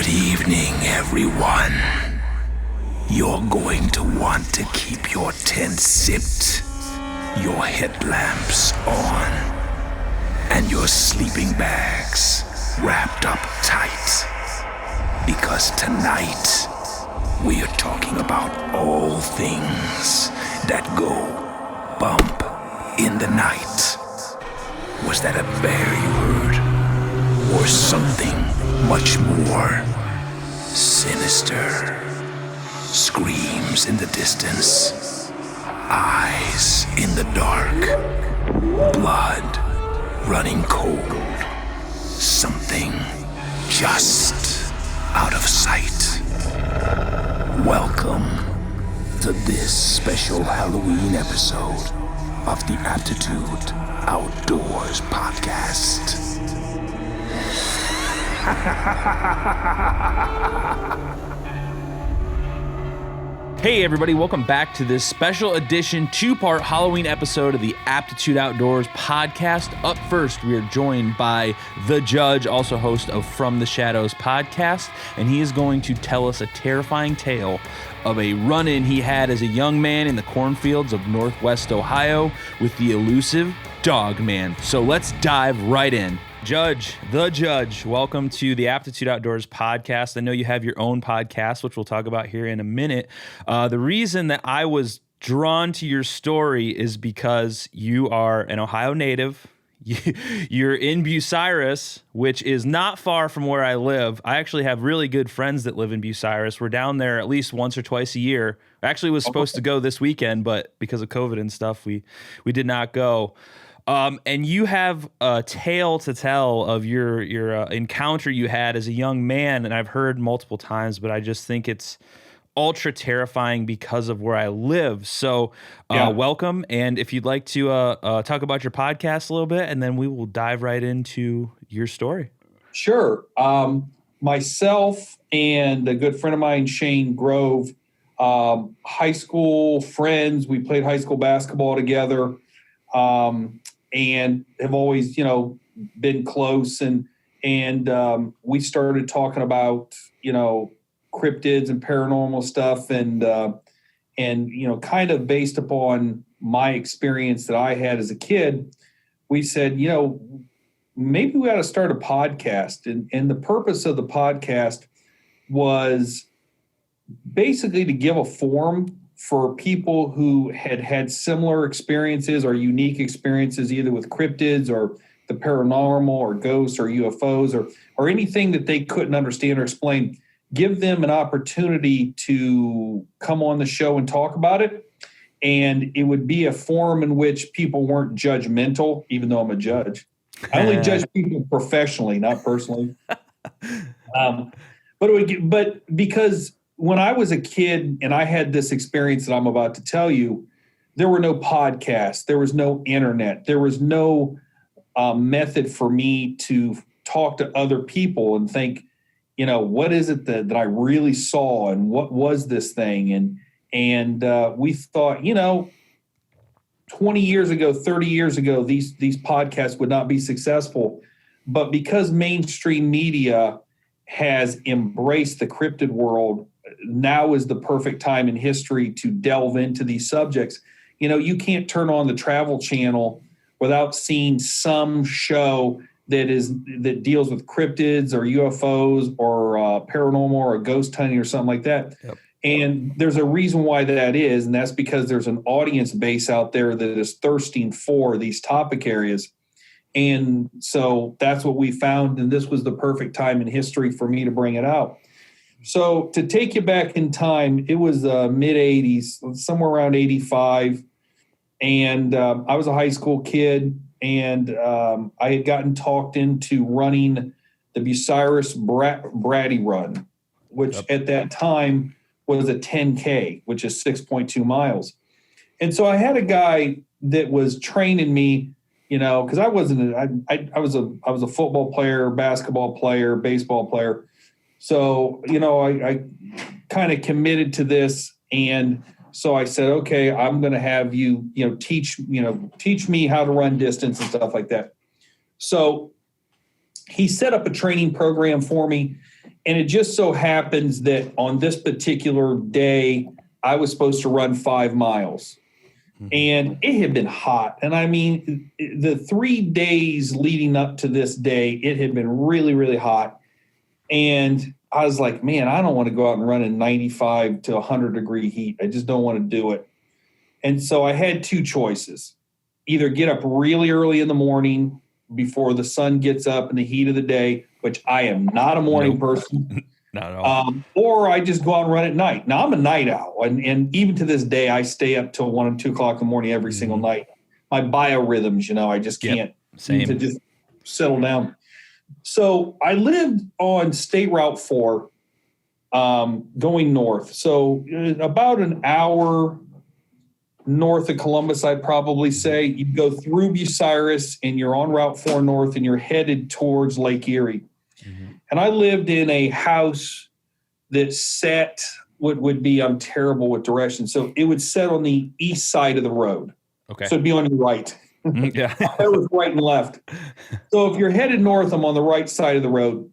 Good evening, everyone. You're going to want to keep your tent sipped, your headlamps on, and your sleeping bags wrapped up tight. Because tonight, we are talking about all things that go bump in the night. Was that a bear you heard? Or something much more sinister? Screams in the distance, eyes in the dark, blood running cold, something just out of sight. Welcome to this special Halloween episode of the Aptitude Outdoors podcast. Hey everybody, welcome back to this special edition two-part Halloween episode of the Aptitude Outdoors podcast. Up first, we are joined by the Judge, also host of From the Shadows podcast, and he is going to tell us a terrifying tale of a run-in he had as a young man in the cornfields of Northwest Ohio with the elusive Dogman. So let's dive right in. Judge, the Judge, welcome to the Aptitude Outdoors podcast. I know you have your own podcast, which we'll talk about here in a minute. The reason that I was drawn to your story is because you are an Ohio native. You're in Bucyrus, which is not far from where I live. I actually have really good friends that live in Bucyrus. We're down there at least once or twice a year. I actually was supposed to go this weekend, but because of COVID and stuff, we did not go. And you have a tale to tell of your encounter you had as a young man, and I've heard multiple times, but I just think it's ultra terrifying because of where I live. So welcome, and if you'd like to talk about your podcast a little bit, and then we will dive right into your story. Sure. Myself and a good friend of mine, Shane Grove, high school friends, we played high school basketball together. And have always, been close. And we started talking about, cryptids and paranormal stuff. And kind of based upon my experience that I had as a kid, we said, maybe we ought to start a podcast. And the purpose of the podcast was basically to give a forum for people who had similar experiences or unique experiences, either with cryptids or the paranormal or ghosts or UFOs or anything that they couldn't understand or explain, give them an opportunity to come on the show and talk about it. And it would be a forum in which people weren't judgmental, even though I'm a judge. I only judge people professionally, not personally. But because when I was a kid and I had this experience that I'm about to tell you, there were no podcasts, there was no internet, there was no method for me to talk to other people and think, what is it that I really saw and what was this thing? And we thought, 20 years ago, 30 years ago, these podcasts would not be successful. But because mainstream media has embraced the cryptid world, now is the perfect time in history to delve into these subjects. You can't turn on the Travel Channel without seeing some show that deals with cryptids or UFOs or paranormal or ghost hunting or something like that. Yep. And there's a reason why that is, and that's because there's an audience base out there that is thirsting for these topic areas. And so that's what we found, and this was the perfect time in history for me to bring it out. So to take you back in time, it was mid-'80s, somewhere around 85, and I was a high school kid, and I had gotten talked into running the Bucyrus Bratty Run, which at that time was a 10K, which is 6.2 miles. And so I had a guy that was training me, because I wasn't, I was a football player, basketball player, baseball player. So, I kind of committed to this. And so I said, okay, I'm going to have you, teach me how to run distance and stuff like that. So he set up a training program for me. And it just so happens that on this particular day, I was supposed to run 5 miles. And it had been hot. And I mean, the 3 days leading up to this day, it had been really, really hot. And I was like, man, I don't want to go out and run in 95 to 100 degree heat. I just don't want to do it. And so I had 2 choices. Either get up really early in the morning before the sun gets up in the heat of the day, which I am not a morning person. Not at all. Or I just go out and run at night. Now, I'm a night owl. And even to this day, I stay up till 1 and 2 o'clock in the morning every single night. My biorhythms, I just can't seem to just settle down. So I lived on State Route 4 going north. So about an hour north of Columbus, I'd probably say. You go through Bucyrus and you're on Route 4 north and you're headed towards Lake Erie. And I lived in a house that sat what would be, I'm terrible with directions. So it would set on the east side of the road. Okay. So it'd be on your right. Yeah. That was right and left. So if you're headed north, I'm on the right side of the road.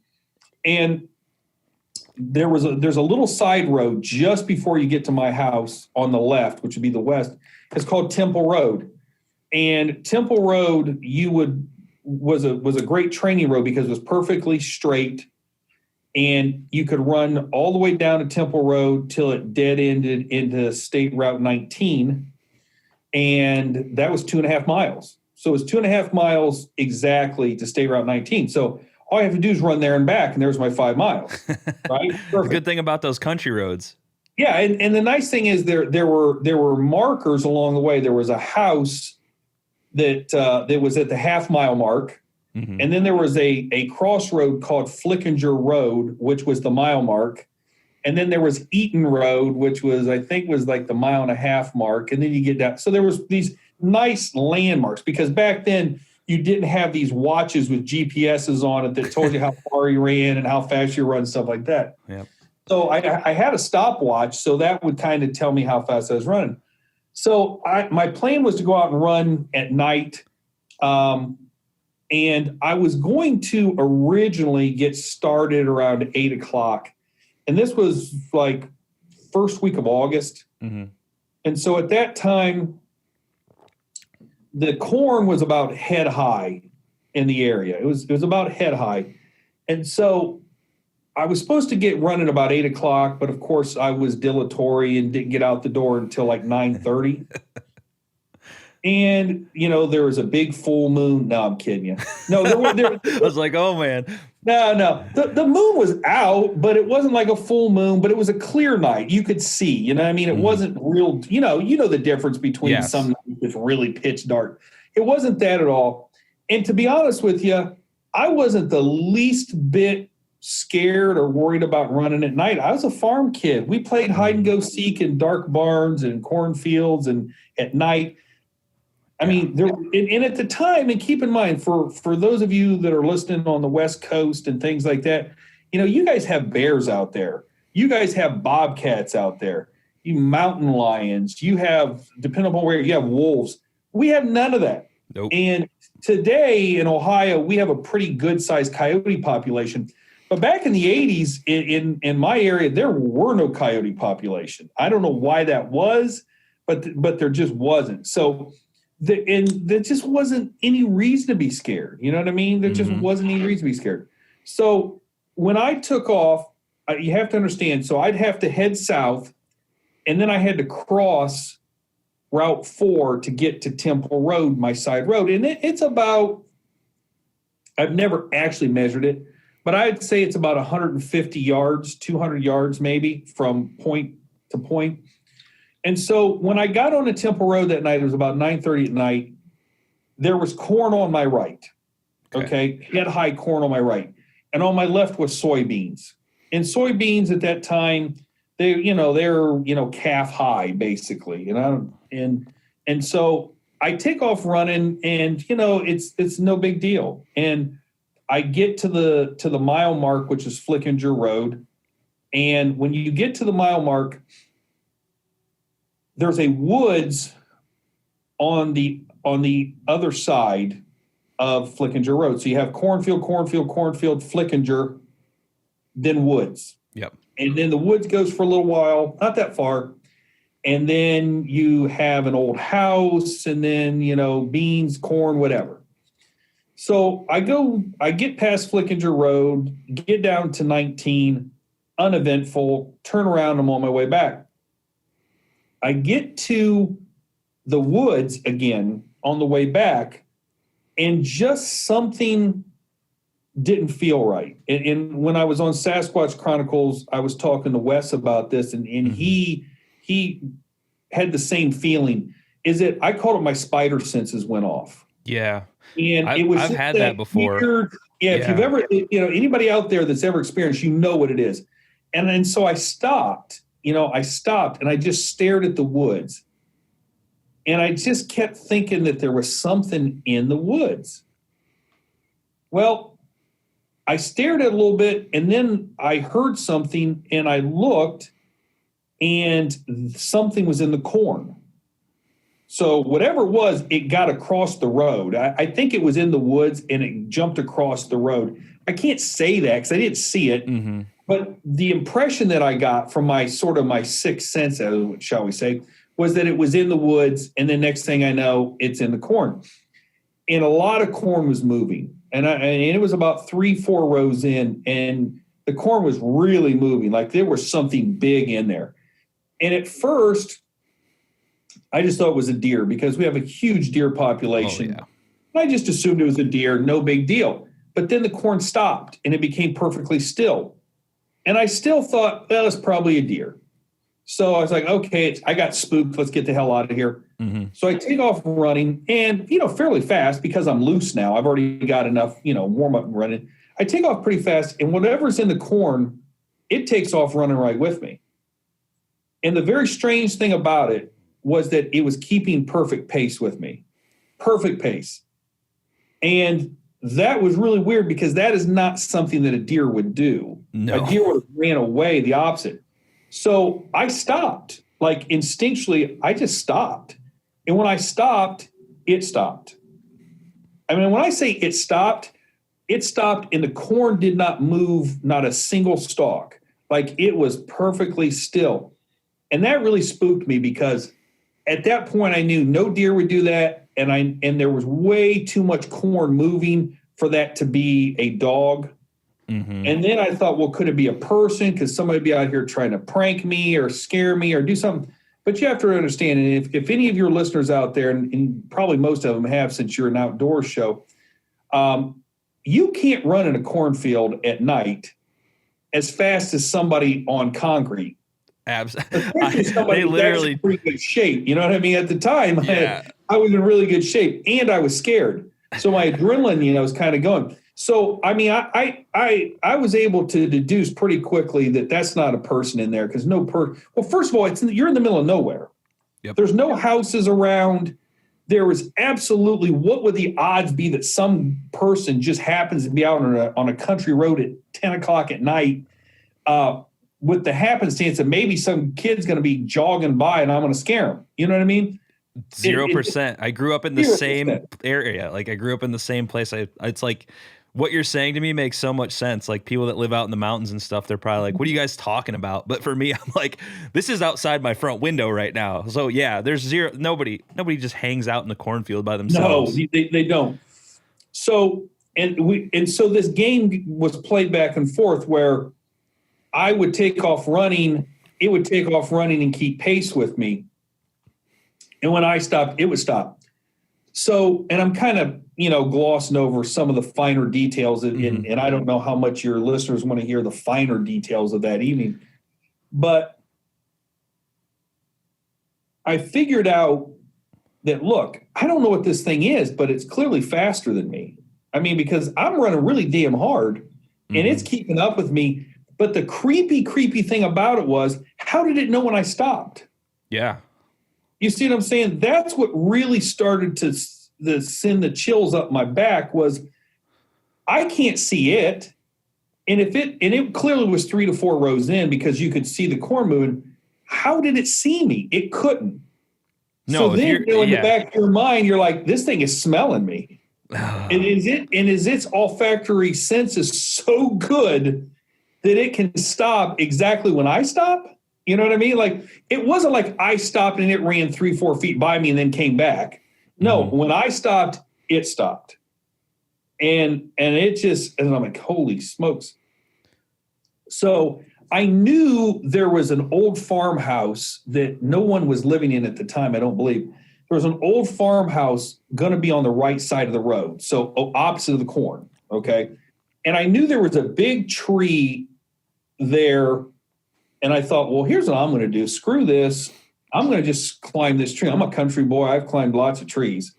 And there's a little side road just before you get to my house on the left, which would be the west. It's called Temple Road. And Temple Road, was a great training road because it was perfectly straight, and you could run all the way down to Temple Road till it dead ended into State Route 19, and that was 2.5 miles. So it was 2.5 miles exactly to State Route 19. So all I have to do is run there and back, and there's my 5 miles. Right? The good thing about those country roads. Yeah, and the nice thing is there were markers along the way. There was a house that was at the half-mile mark. And then there was a crossroad called Flickinger Road, which was the mile mark. And then there was Eaton Road, which I think was like the 1.5 mile mark. And then you get down. So there was these nice landmarks because back then you didn't have these watches with GPSs on it that told you how far you ran and how fast you run, stuff like that. Yep. So I had a stopwatch, so that would kind of tell me how fast I was running. So my plan was to go out and run at night. And I was going to originally get started around 8 o'clock. And this was like first week of August. And so at that time, the corn was about head high in the area. It was about head high. And so I was supposed to get running about 8 o'clock, but of course I was dilatory and didn't get out the door until like 9:30. And, there was a big full moon. No, I'm kidding you. No, there I was like, oh, man. No. The moon was out, but it wasn't like a full moon, but it was a clear night. You could see, I mean, it wasn't real, you know the difference between some nights that's really pitch dark. It wasn't that at all. And to be honest with you, I wasn't the least bit scared or worried about running at night. I was a farm kid. We played hide and go seek in dark barns and cornfields and at night. I mean, and at the time, and keep in mind, for those of you that are listening on the West Coast and things like that, you guys have bears out there. You guys have bobcats out there. You mountain lions. You have, depending upon where, you have wolves. We have none of that. Nope. And today in Ohio, we have a pretty good-sized coyote population. But back in the 80s, in my area, there were no coyote population. I don't know why that was, but there just wasn't. So there just wasn't any reason to be scared. You know what I mean? There just wasn't any reason to be scared. So when I took off, you have to understand, so I'd have to head south, and then I had to cross Route 4 to get to Temple Road, my side road. And it's about, I've never actually measured it, but I'd say it's about 150 yards, 200 yards maybe from point to point. And so when I got on the Temple Road that night, it was about 9:30 at night, there was corn on my right. Okay. Head high corn on my right. And on my left was soybeans. And soybeans at that time, they're calf high basically. And so I take off running and, it's no big deal. And I get to the mile mark, which is Flickinger Road. And when you get to the mile mark, there's a woods on the other side of Flickinger Road. So you have cornfield, Flickinger. then woods. Yep. And then the woods goes for a little while, not that far. And then you have an old house and then, beans, corn, whatever. So I get past Flickinger Road, get down to 19, uneventful, turn around, I'm on my way back. I get to the woods again on the way back, and just something didn't feel right. And when I was on Sasquatch Chronicles, I was talking to Wes about this, and he had the same feeling. Is it? I called it my spider senses went off. Yeah. And I've had that before. Weird, if you've ever, anybody out there that's ever experienced, what it is. And so I stopped, and I just stared at the woods. And I just kept thinking that there was something in the woods. Well, I stared at it a little bit, and then I heard something, and I looked, and something was in the corn. So whatever it was, it got across the road. I think it was in the woods, and it jumped across the road. I can't say that because I didn't see it. Mm-hmm. But the impression that I got from my sixth sense, shall we say, was that it was in the woods, and the next thing I know, it's in the corn. And a lot of corn was moving. And it was about 3-4 rows in, and the corn was really moving. Like there was something big in there. And at first, I just thought it was a deer because we have a huge deer population. Oh, yeah. I just assumed it was a deer, no big deal. But then the corn stopped, and it became perfectly still. And I still thought, well, it's probably a deer. So I was like, okay, I got spooked. Let's get the hell out of here. Mm-hmm. So I take off running and, fairly fast because I'm loose now. I've already got enough, warm up and running. I take off pretty fast, and whatever's in the corn, it takes off running right with me. And the very strange thing about it was that it was keeping perfect pace with me. Perfect pace. And that was really weird because that is not something that a deer would do. No. A deer would have ran away, the opposite. So I stopped, like instinctually, I just stopped. And when I stopped, it stopped. I mean, when I say it stopped and the corn did not move, not a single stalk. Like it was perfectly still. And that really spooked me because at that point I knew no deer would do that. And there was way too much corn moving for that to be a dog. Mm-hmm. And then I thought, well, could it be a person? Could somebody be out here trying to prank me or scare me or do something? But you have to understand, and if any of your listeners out there, and probably most of them have since you're an outdoor show, you can't run in a cornfield at night as fast as somebody on concrete. Absolutely. They literally in pretty good shape. You know what I mean? At the time, I was in really good shape, and I was scared. So my adrenaline, was kind of going. So, I mean, I was able to deduce pretty quickly that that's not a person in there because well, first of all, you're in the middle of nowhere. Yep. There's no houses around. There was absolutely, what would the odds be that some person just happens to be out on a country road at 10 o'clock at night with the happenstance that maybe some kid's going to be jogging by and I'm going to scare him. You know what I mean? 0%. I grew up in the 0%. Same area. Like I grew up in the same place. It's like what you're saying to me makes so much sense. Like people that live out in the mountains and stuff, they're probably like, what are you guys talking about? But for me, I'm like, this is outside my front window right now. So yeah, there's zero, nobody just hangs out in the cornfield by themselves. No, they don't. So, so this game was played back and forth where I would take off running, it would take off running and keep pace with me. And when I stopped, it would stop. So, and I'm kind of, glossing over some of the finer details. And I don't know how much your listeners want to hear the finer details of that evening. But I figured out that, look, I don't know what this thing is, but it's clearly faster than me. I mean, because I'm running really damn hard and it's keeping up with me. But the creepy thing about it was, how did it know when I stopped? Yeah. You see what I'm saying? That's what really started to send the chills up my back was I can't see it. And it clearly was 3 to 4 rows in because you could see the corn moving. How did it see me? It couldn't. No, so then in the back of your mind, you're like, this thing is smelling me. And is its olfactory sense is so good that it can stop exactly when I stop. You know what I mean? Like, it wasn't like I stopped and it ran 3-4 feet by me and then came back. No, when I stopped, it stopped. And it just, and I'm like, holy smokes. So I knew there was an old farmhouse that no one was living in at the time, I don't believe. There was an old farmhouse going to be on the right side of the road, so opposite of the corn, okay? And I knew there was a big tree there, and I thought, well, here's what I'm going to do. Screw this. I'm going to just climb this tree. I'm a country boy. I've climbed lots of trees.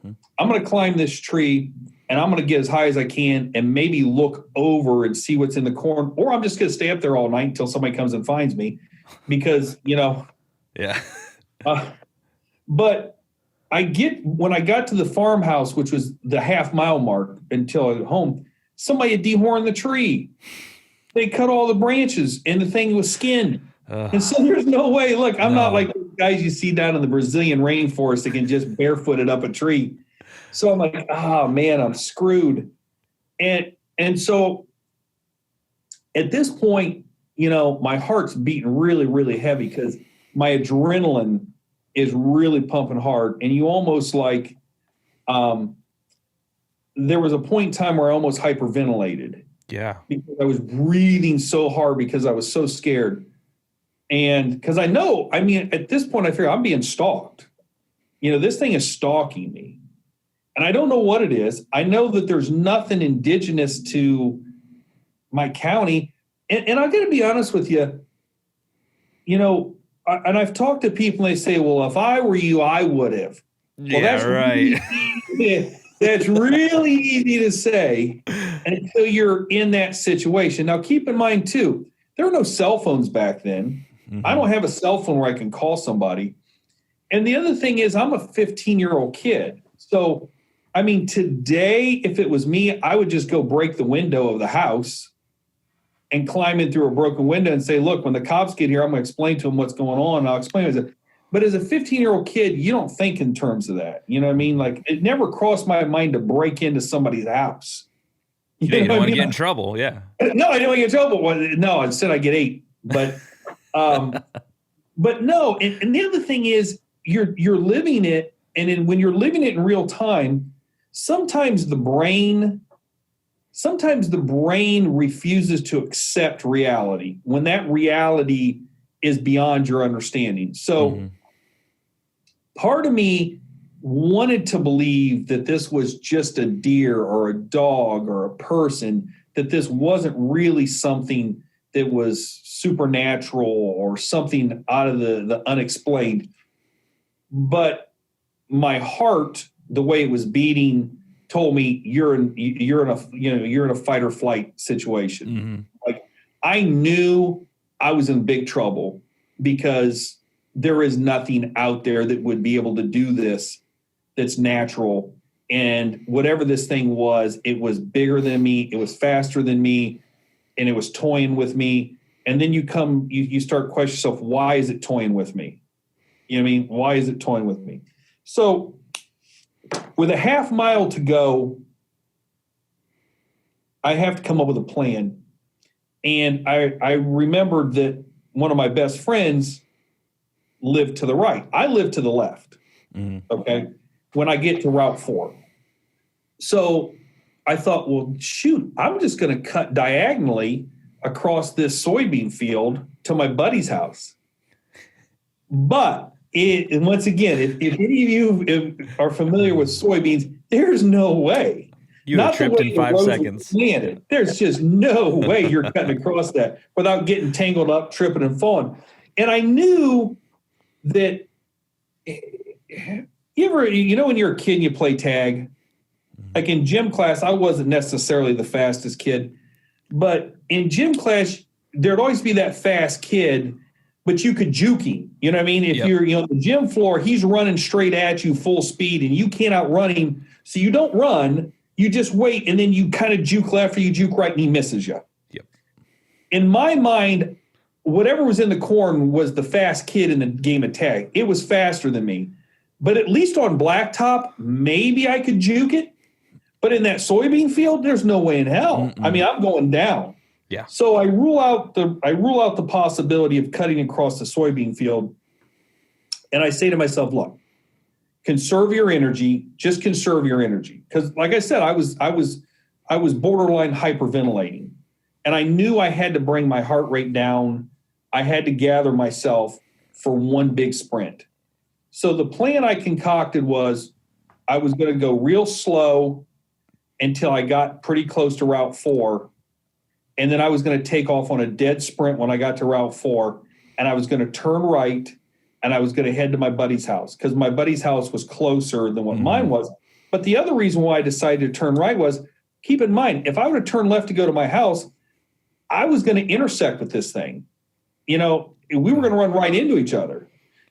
I'm going to climb this tree, and I'm going to get as high as I can and maybe look over and see what's in the corn, or I'm just going to stay up there all night until somebody comes and finds me because, you know. Yeah. But when I got to the farmhouse, which was the half-mile mark until I got home, somebody had dehorned the tree. They cut all the branches, and the thing was skinned. And so there's no way. Look, I'm not like those guys you see down in the Brazilian rainforest that can just barefooted up a tree. So I'm like, oh, man, I'm screwed. And so at this point, you know, my heart's beating really, really heavy because my adrenaline is really pumping hard. And you almost like, there was a point in time where I almost hyperventilated. Yeah. Because I was breathing so hard because I was so scared. And because I know, I mean, at this point I figure I'm being stalked. You know, this thing is stalking me. And I don't know what it is. I know that there's nothing indigenous to my county. And I've got to be honest with you, you know, and I've talked to people and they say, well, if I were you, I would have. Well, yeah, right. That's really easy to say until you're in that situation. Now, keep in mind, too, there were no cell phones back then. I don't have a cell phone where I can call somebody. And the other thing is I'm a 15-year-old kid. So, I mean, today, if it was me, I would just go break the window of the house and climb in through a broken window and say, look, when the cops get here, I'm going to explain to them what's going on. And I'll explain it. But as a 15-year-old kid, you don't think in terms of that. You know what I mean? Like, it never crossed my mind to break into somebody's house. You don't want to get in trouble. Yeah. No, I don't want to get in trouble. Well, no, instead I get 8. But, but no. And the other thing is you're living it. And then when you're living it in real time, sometimes the brain refuses to accept reality when that reality is beyond your understanding. So part of me wanted to believe that this was just a deer or a dog or a person, that this wasn't really something that was supernatural or something out of the unexplained. But my heart, the way it was beating, told me you're in a fight or flight situation. Like, I knew I was in big trouble because there is nothing out there that would be able to do this that's natural. And whatever this thing was, it was bigger than me, it was faster than me, and it was toying with me. And then you start questioning yourself, why is it toying with me? You know what I mean? Why is it toying with me? So with a half mile to go, I have to come up with a plan. And I remembered that one of my best friends lived to the right. I live to the left, okay, when I get to Route 4. So I thought, well, shoot, I'm just going to cut diagonally across this soybean field to my buddy's house. But and once again, if any of you are familiar with soybeans, there's no way. You would have tripped in 5 seconds. There's just no way you're cutting across that without getting tangled up, tripping and falling. And I knew that, when you're a kid and you play tag, like in gym class, I wasn't necessarily the fastest kid, but in gym class, there'd always be that fast kid, but you could juke him. You know what I mean? If you're on the gym floor, he's running straight at you full speed and you can't outrun him. So you don't run. You just wait, and then you kind of juke left or you juke right, and he misses you. Yep. In my mind, whatever was in the corn was the fast kid in the game of tag. It was faster than me. But at least on blacktop, maybe I could juke it. But in that soybean field, there's no way in hell. I mean, I'm going down. Yeah. So I rule out the possibility of cutting across the soybean field. And I say to myself, look, conserve your energy, just conserve your energy. Because like I said, I was borderline hyperventilating. And I knew I had to bring my heart rate down. I had to gather myself for one big sprint. So the plan I concocted was I was going to go real slow until I got pretty close to Route 4. And then I was going to take off on a dead sprint when I got to Route 4. And I was going to turn right and I was going to head to my buddy's house because my buddy's house was closer than what mine was. But the other reason why I decided to turn right was, keep in mind, if I would have turned left to go to my house, I was going to intersect with this thing. We were going to run right into each other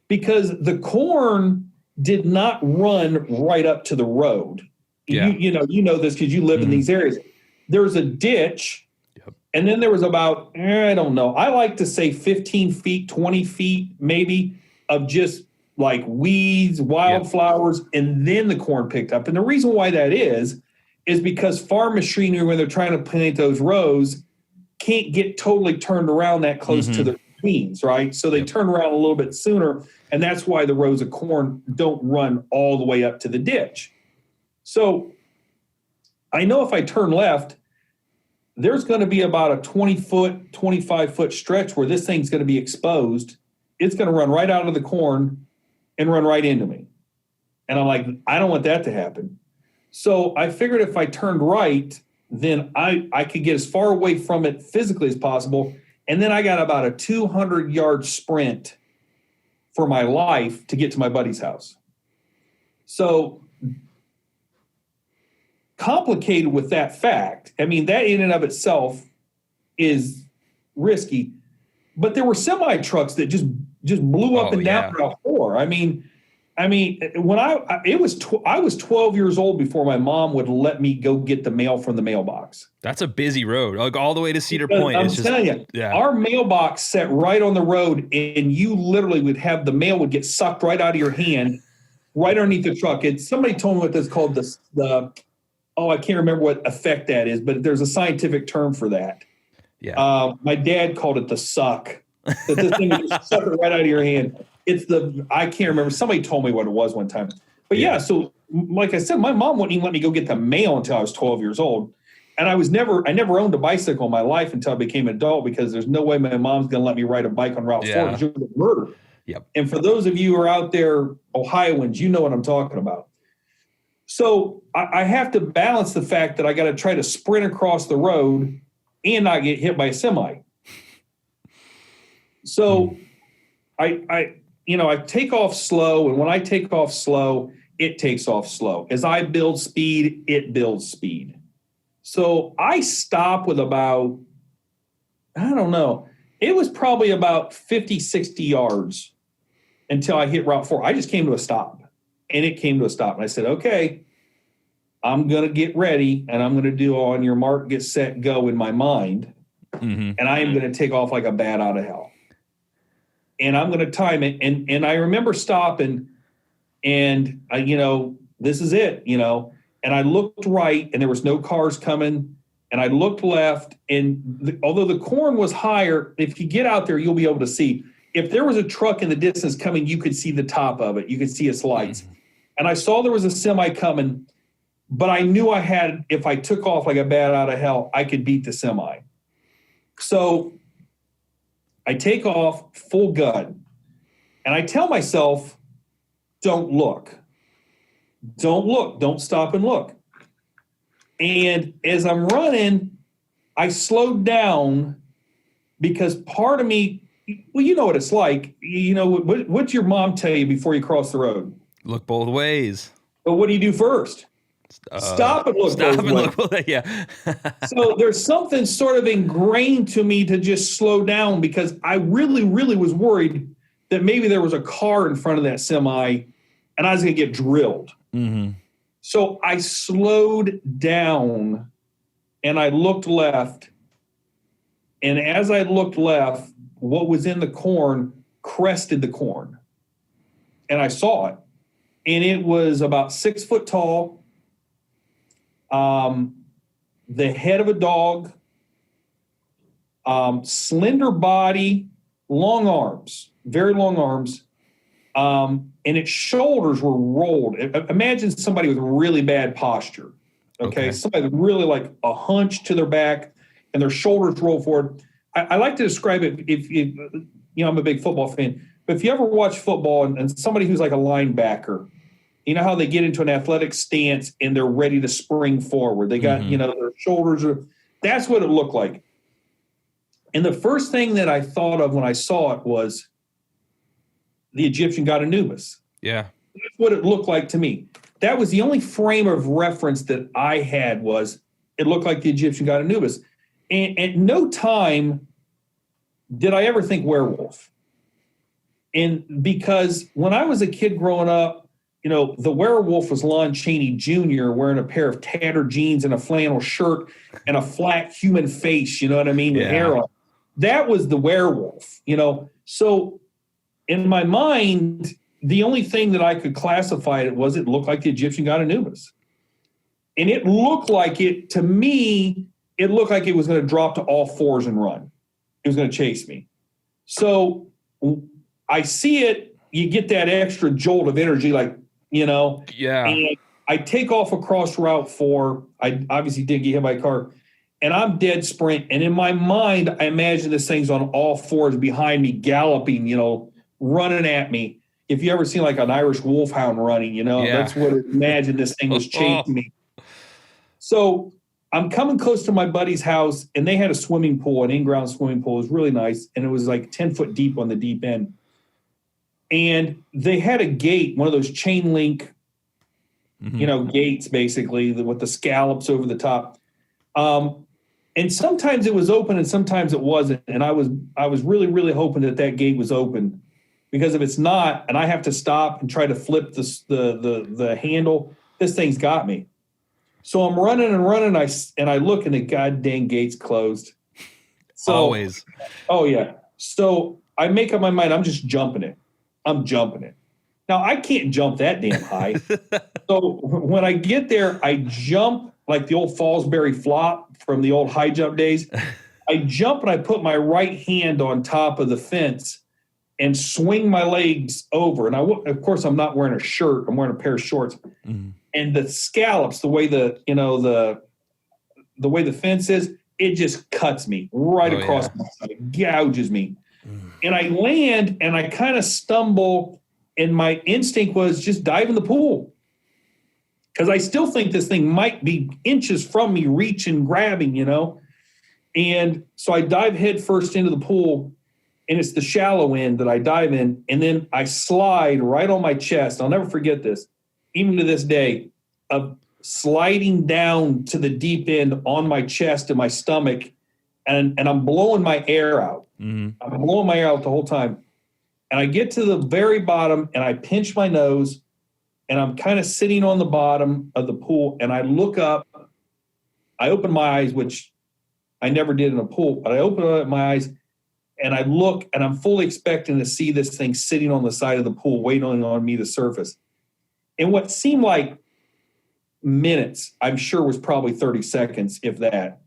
because the corn did not run right up to the road. Yeah. You know this because you live in these areas. There's a ditch, and then there was about, I don't know, I like to say 15 feet, 20 feet maybe of just like weeds, wildflowers, and then the corn picked up. And the reason why that is because farm machinery, when they're trying to plant those rows, can't get totally turned around that close to the beans, right? So they turn around a little bit sooner, and that's why the rows of corn don't run all the way up to the ditch. So I know if I turn left, there's going to be about a 20-foot, 25-foot stretch where this thing's going to be exposed. It's going to run right out of the corn and run right into me. And I'm like, I don't want that to happen. So I figured if I turned right, then I could get as far away from it physically as possible. And then I got about a 200-yard sprint for my life to get to my buddy's house. So complicated with that fact, I mean, that in and of itself is risky. But there were semi trucks that just blew up and down Route 4. I mean, when I was 12 years old before my mom would let me go get the mail from the mailbox. That's a busy road, like all the way to Cedar Point. I'm telling you, our mailbox sat right on the road, and you literally would have the mail would get sucked right out of your hand, right underneath the truck. Somebody told me what that's called. I can't remember what effect that is, but there's a scientific term for that. Yeah. My dad called it the suck. That this thing would just suck it right out of your hand. I can't remember. Somebody told me what it was one time. But so like I said, my mom wouldn't even let me go get the mail until I was 12 years old. And I never owned a bicycle in my life until I became an adult because there's no way my mom's going to let me ride a bike on Route 4 because you would get murdered. Yep. And for those of you who are out there, Ohioans, you know what I'm talking about. So I have to balance the fact that I got to try to sprint across the road and not get hit by a semi. So I take off slow, and when I take off slow, it takes off slow. As I build speed, it builds speed. So I stop with about, I don't know, it was probably about 50, 60 yards until I hit Route 4. I just came to a stop, and it came to a stop. And I said, okay, I'm going to get ready, and I'm going to do on your mark, get set, go in my mind. And I am going to take off like a bat out of hell. And I'm going to time it. And I remember stopping, and this is it, and I looked right, and there was no cars coming, and I looked left, and although the corn was higher, if you get out there, you'll be able to see. If there was a truck in the distance coming, you could see the top of it. You could see its lights. And I saw there was a semi coming, but I knew if I took off like a bat out of hell, I could beat the semi. So I take off full gun, and I tell myself, don't look. Don't look. Don't stop and look. And as I'm running, I slowed down because part of me, well, you know what it's like. What's your mom tell you before you cross the road? Look both ways. But what do you do first? Stop and look. Stop and look. Yeah. So there's something sort of ingrained to me to just slow down because I really, really was worried that maybe there was a car in front of that semi and I was going to get drilled. So I slowed down and I looked left. And as I looked left, what was in the corn crested the corn. And I saw it. And it was about 6 foot tall. The head of a dog, slender body, long arms, very long arms. And its shoulders were rolled. Imagine somebody with really bad posture. Okay. Somebody with really like a hunch to their back and their shoulders roll forward. I like to describe it if I'm a big football fan, but if you ever watch football and somebody who's like a linebacker, you know how they get into an athletic stance and they're ready to spring forward. They got, their shoulders that's what it looked like. And the first thing that I thought of when I saw it was the Egyptian god Anubis. Yeah. That's what it looked like to me. That was the only frame of reference that I had was it looked like the Egyptian god Anubis. And at no time did I ever think werewolf. And because when I was a kid growing up, the werewolf was Lon Chaney Jr. wearing a pair of tattered jeans and a flannel shirt and a flat human face, you know what I mean, with hair on. That was the werewolf, So in my mind, the only thing that I could classify it was it looked like the Egyptian god Anubis. And it looked like it, to me, it looked like it was going to drop to all fours and run. It was going to chase me. So I see it, you get that extra jolt of energy, like, Yeah. And I take off across Route 4. I obviously did get hit by a car. And I'm dead sprint. And in my mind, I imagine this thing's on all fours behind me, galloping, running at me. If you ever seen like an Irish wolfhound running, that's what I imagine this thing was chasing me. So I'm coming close to my buddy's house, and they had a swimming pool, an in-ground swimming pool. It was really nice, and it was like 10 foot deep on the deep end. And they had a gate, one of those chain link, gates, basically, with the scallops over the top. And sometimes it was open, and sometimes it wasn't. And I was really, really hoping that gate was open, because if it's not, and I have to stop and try to flip the handle, this thing's got me. So I'm running and running, and I look, and the goddamn gate's closed. So, always. Oh, yeah. So I make up my mind, I'm just jumping it. I'm jumping it. Now, I can't jump that damn high. So when I get there, I jump like the old Fallsbury flop from the old high jump days. I jump and I put my right hand on top of the fence and swing my legs over. And of course, I'm not wearing a shirt. I'm wearing a pair of shorts. Mm-hmm. And the scallops, the way the way the fence is, it just cuts me right across my side, gouges me. Mm. And I land and I kind of stumble, and my instinct was just dive in the pool. Because I still think this thing might be inches from me, reaching, grabbing, And so I dive head first into the pool, and it's the shallow end that I dive in, and then I slide right on my chest. I'll never forget this, even to this day, of sliding down to the deep end on my chest and my stomach, and I'm blowing my air out. Mm-hmm. I'm blowing my air out the whole time. And I get to the very bottom, and I pinch my nose, and I'm kind of sitting on the bottom of the pool, and I look up. I open my eyes, which I never did in a pool, but I open up my eyes, and I look, and I'm fully expecting to see this thing sitting on the side of the pool, waiting on me to surface. And what seemed like minutes, I'm sure was probably 30 seconds, if that.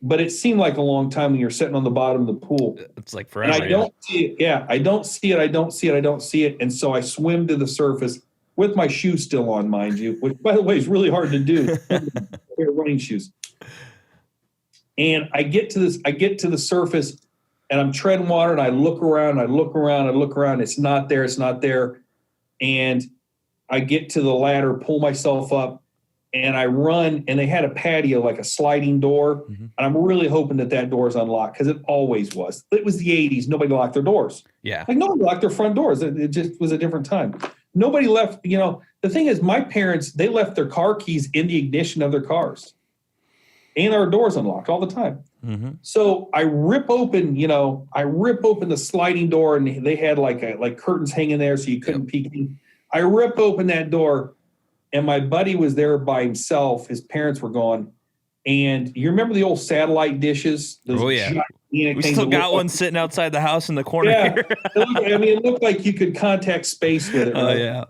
But it seemed like a long time when you're sitting on the bottom of the pool. It's like forever. And I don't see it. Yeah, I don't see it. I don't see it. I don't see it. And so I swim to the surface with my shoes still on, mind you, which, by the way, is really hard to do. Running shoes. And I get to the surface, and I'm treading water, and I look around. It's not there. It's not there. And I get to the ladder, pull myself up, and I run, and they had a patio, like a sliding door. Mm-hmm. And I'm really hoping that door is unlocked, because it always was. It was the 80s. Nobody locked their doors. Yeah. Like nobody locked their front doors. It just was a different time. Nobody left, the thing is, my parents, they left their car keys in the ignition of their cars. And our doors unlocked all the time. Mm-hmm. So I rip open the sliding door, and they had like curtains hanging there so you couldn't peek in. I rip open that door, and my buddy was there by himself. His parents were gone. And you remember the old satellite dishes? Oh, yeah. We still got one sitting outside the house in the corner here. It looked like you could contact space with it. Oh, right? yeah.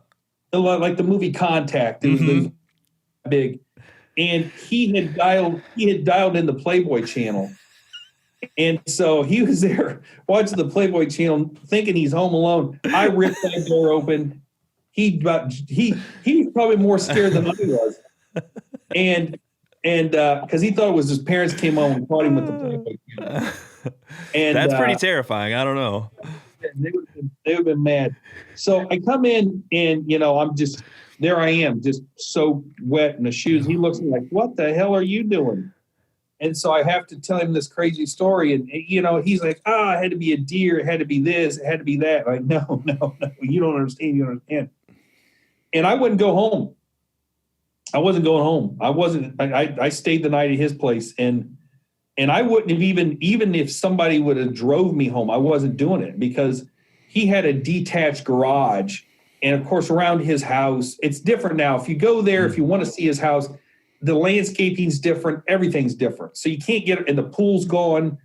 Like the movie Contact. It was big. And he had dialed in the Playboy channel. And so he was there watching the Playboy channel, thinking he's home alone. I ripped that door open. He was probably more scared than I was. And because he thought it was his parents came home and caught him with the Playboy channel. And that's pretty terrifying. I don't know. They would have been mad. So I come in and, there I am, just so wet in the shoes. He looks at me like, what the hell are you doing? And so I have to tell him this crazy story. And, he's like, it had to be a deer. It had to be this. It had to be that. I'm like, no, you don't understand. You don't understand. And I wouldn't go home. I wasn't going home. I stayed the night at his place. And I wouldn't have even if somebody would have drove me home, I wasn't doing it because he had a detached garage. And of course, around his house, it's different now. If you go there, if you want to see his house, the landscaping's different. Everything's different. So you can't get it, and the pool's gone.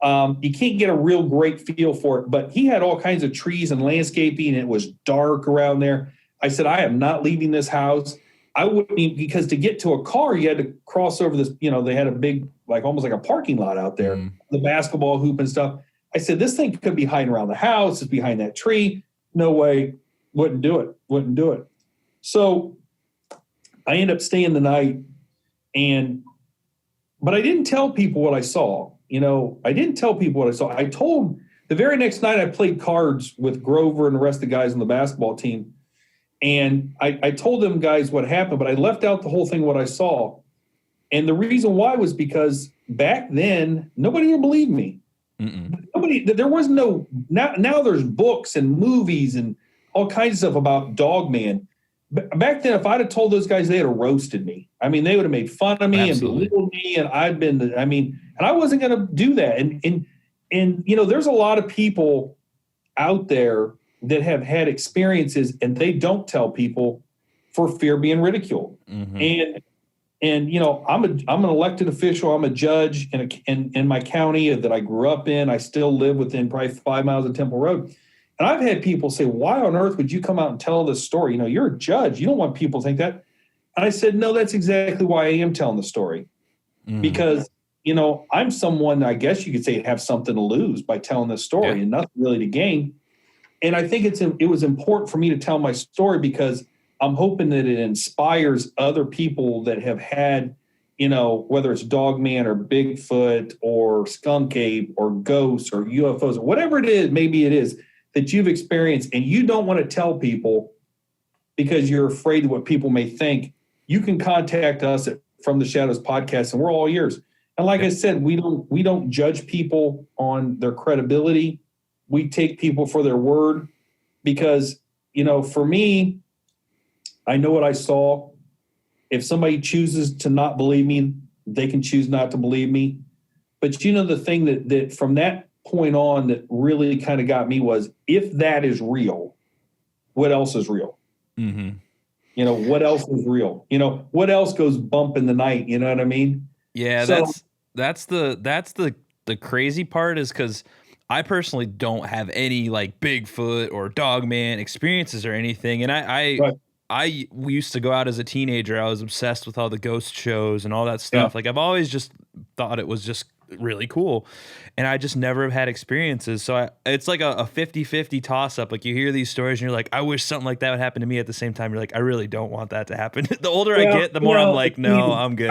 You can't get a real great feel for it. But he had all kinds of trees and landscaping. And it was dark around there. I said, I am not leaving this house. I wouldn't even, because to get to a car, you had to cross over this, they had a big, almost like a parking lot out there, the basketball hoop and stuff. I said, this thing could be hiding around the house. It's behind that tree. No way. Wouldn't do it. So I ended up staying the night but I didn't tell people what I saw. I told the very next night I played cards with Grover and the rest of the guys on the basketball team. And I told them guys what happened, but I left out the whole thing, what I saw. And the reason why was because back then, nobody even believed me. There was no, now there's books and movies and all kinds of stuff about Dogman. Back then, if I'd have told those guys, they'd have roasted me. I mean, they would have made fun of me and belittled me. And and I wasn't going to do that. And there's a lot of people out there that have had experiences and they don't tell people for fear of being ridiculed. And I'm an elected official. I'm a judge in my county that I grew up in. I still live within probably 5 miles of Temple Road. And I've had people say, why on earth would you come out and tell this story? You're a judge. You don't want people to think that. And I said, no, that's exactly why I am telling the story. Because, I'm someone, I guess you could say, have something to lose by telling this story and nothing really to gain. And I think it was important for me to tell my story because I'm hoping that it inspires other people that have had, whether it's Dogman or Bigfoot or Skunk Ape or ghosts or UFOs, or whatever it is, maybe it is that you've experienced and you don't want to tell people because you're afraid of what people may think. You can contact us at From the Shadows Podcast, and we're all ears. And like I said, we don't judge people on their credibility. We take people for their word because, for me, I know what I saw. If somebody chooses to not believe me, they can choose not to believe me. But the thing that from that point on that really kind of got me was, if that is real, what else is real? What else is real? What else goes bump in the night? You know what I mean? Yeah, so, that's the crazy part is because I personally don't have any Bigfoot or Dogman experiences or anything. And I used to go out as a teenager. I was obsessed with all the ghost shows and all that stuff. Yeah. I've always just thought it was just really cool. And I just never have had experiences. So it's like a 50-50 toss up. You hear these stories and you're like, I wish something like that would happen to me. At the same time, you're like, I really don't want that to happen. The older I get, the more I'm like, no, I'm good.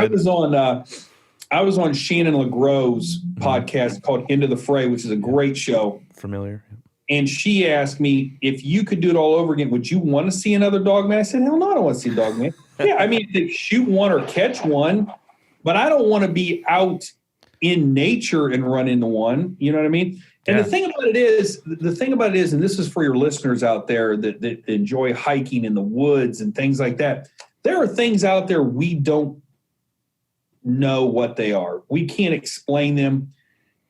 I was on Shannon LeGros's podcast called Into the Fray, which is a great show. Familiar. And she asked me, if you could do it all over again, would you want to see another Dogman? I said, hell no, I don't want to see Dogman. They shoot one or catch one, but I don't want to be out in nature and run into one. You know what I mean? And the thing about it is, and this is for your listeners out there that enjoy hiking in the woods and things like that, there are things out there we don't know what they are. We can't explain them.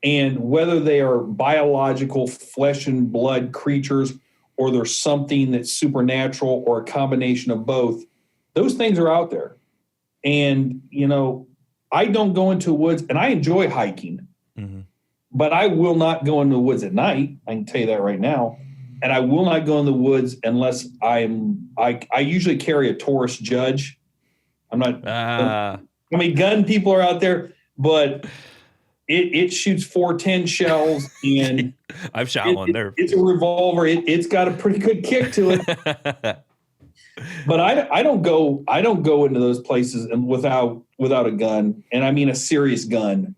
And whether they are biological flesh and blood creatures or there's something that's supernatural or a combination of both, those things are out there. And, I don't go into woods, and I enjoy hiking, but I will not go into the woods at night. I can tell you that right now. And I will not go in the woods unless I usually carry a Taurus Judge. I'm not, gun people are out there, but it shoots 410 shells, and I've shot one there. It's a revolver. It's got a pretty good kick to it. But I don't go into those places without a gun, and I mean a serious gun.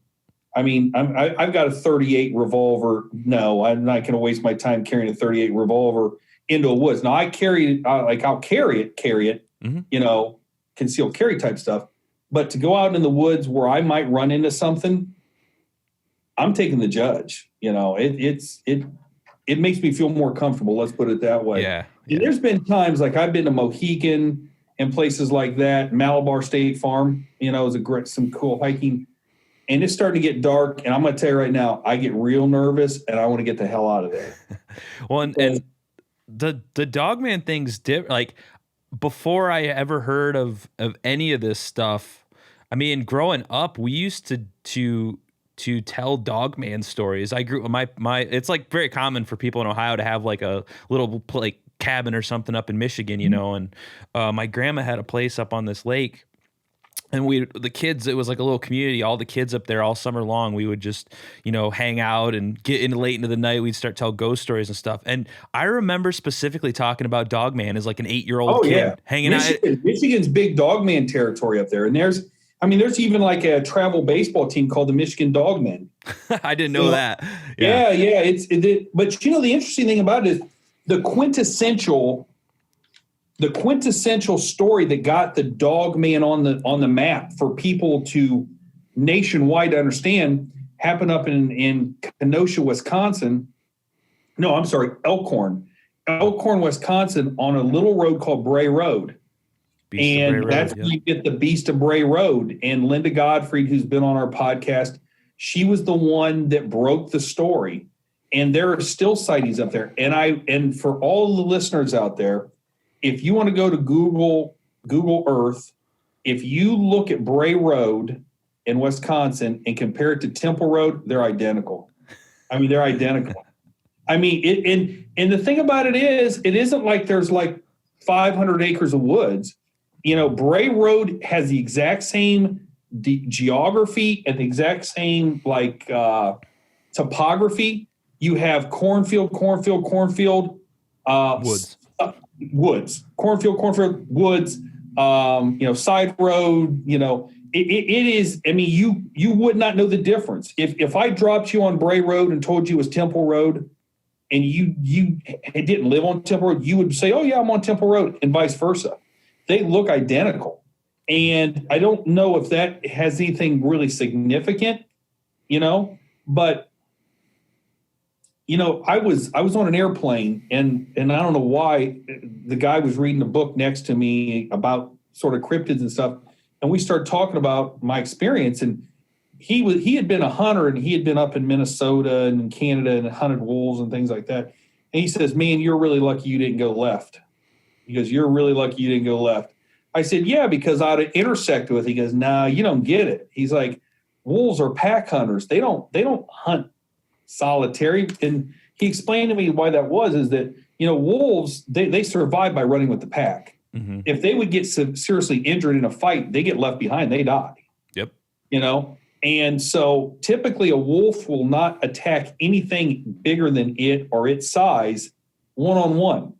I mean, I've got a 38 revolver. No, I'm not going to waste my time carrying a 38 revolver into a woods. Now I carry I'll carry it, mm-hmm. Concealed carry type stuff. But to go out in the woods where I might run into something, I'm taking the Judge. It makes me feel more comfortable. Let's put it that way. Yeah. And there's been times like I've been to Mohican and places like that, Malabar State Farm. Is some cool hiking. And it's starting to get dark, and I'm going to tell you right now, I get real nervous, and I want to get the hell out of there. Well, and the Dogman thing's different. Like, before I ever heard of any of this stuff, I mean, growing up, we used to tell Dogman stories. I grew my it's like very common for people in Ohio to have like a little like cabin or something up in Michigan, and my grandma had a place up on this lake. And the kids, it was like a little community. All the kids up there all summer long, we would just, hang out and get in late into the night. We'd start tell ghost stories and stuff. And I remember specifically talking about Dogman as like an 8-year-old kid hanging out. Michigan's big Dogman territory up there. And there's even like a travel baseball team called the Michigan Dogmen. I didn't know that. Yeah. But the interesting thing about it is the quintessential story that got the Dogman on the map for people to nationwide to understand happened up in Kenosha, Wisconsin. No, I'm sorry, Elkhorn, Wisconsin, on a little road called Bray Road. That's where you get the Beast of Bray Road. And Linda Gottfried, who's been on our podcast, she was the one that broke the story. And there are still sightings up there. And for all the listeners out there, if you want to go to Google Earth, if you look at Bray Road in Wisconsin and compare it to Temple Road, they're identical. I mean, they're identical. I mean, and the thing about it is, it isn't like there's like 500 acres of woods. Bray Road has the exact same geography and the exact same topography. You have cornfield, woods, cornfield, woods, side road, it is, I mean, you would not know the difference. If I dropped you on Bray Road and told you it was Temple Road and you didn't live on Temple Road, you would say, oh yeah, I'm on Temple Road, and vice versa. They look identical. And I don't know if that has anything really significant, but I was on an airplane and I don't know why the guy was reading a book next to me about sort of cryptids and stuff. And we started talking about my experience, and he had been a hunter, and he had been up in Minnesota and in Canada and hunted wolves and things like that. And he says, man, you're really lucky you didn't go left. He goes, you're really lucky you didn't go left. I said, yeah, because I'd have intersected with. He goes, nah, you don't get it. He's like, wolves are pack hunters. They don't hunt solitary. And he explained to me why that was, is that, wolves, they survive by running with the pack. Mm-hmm. If they would get seriously injured in a fight, they get left behind, they die. Yep. And so typically a wolf will not attack anything bigger than it or its size one-on-one.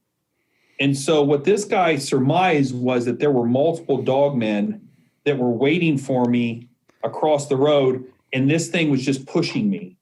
And so what this guy surmised was that there were multiple dogmen that were waiting for me across the road, and this thing was just pushing me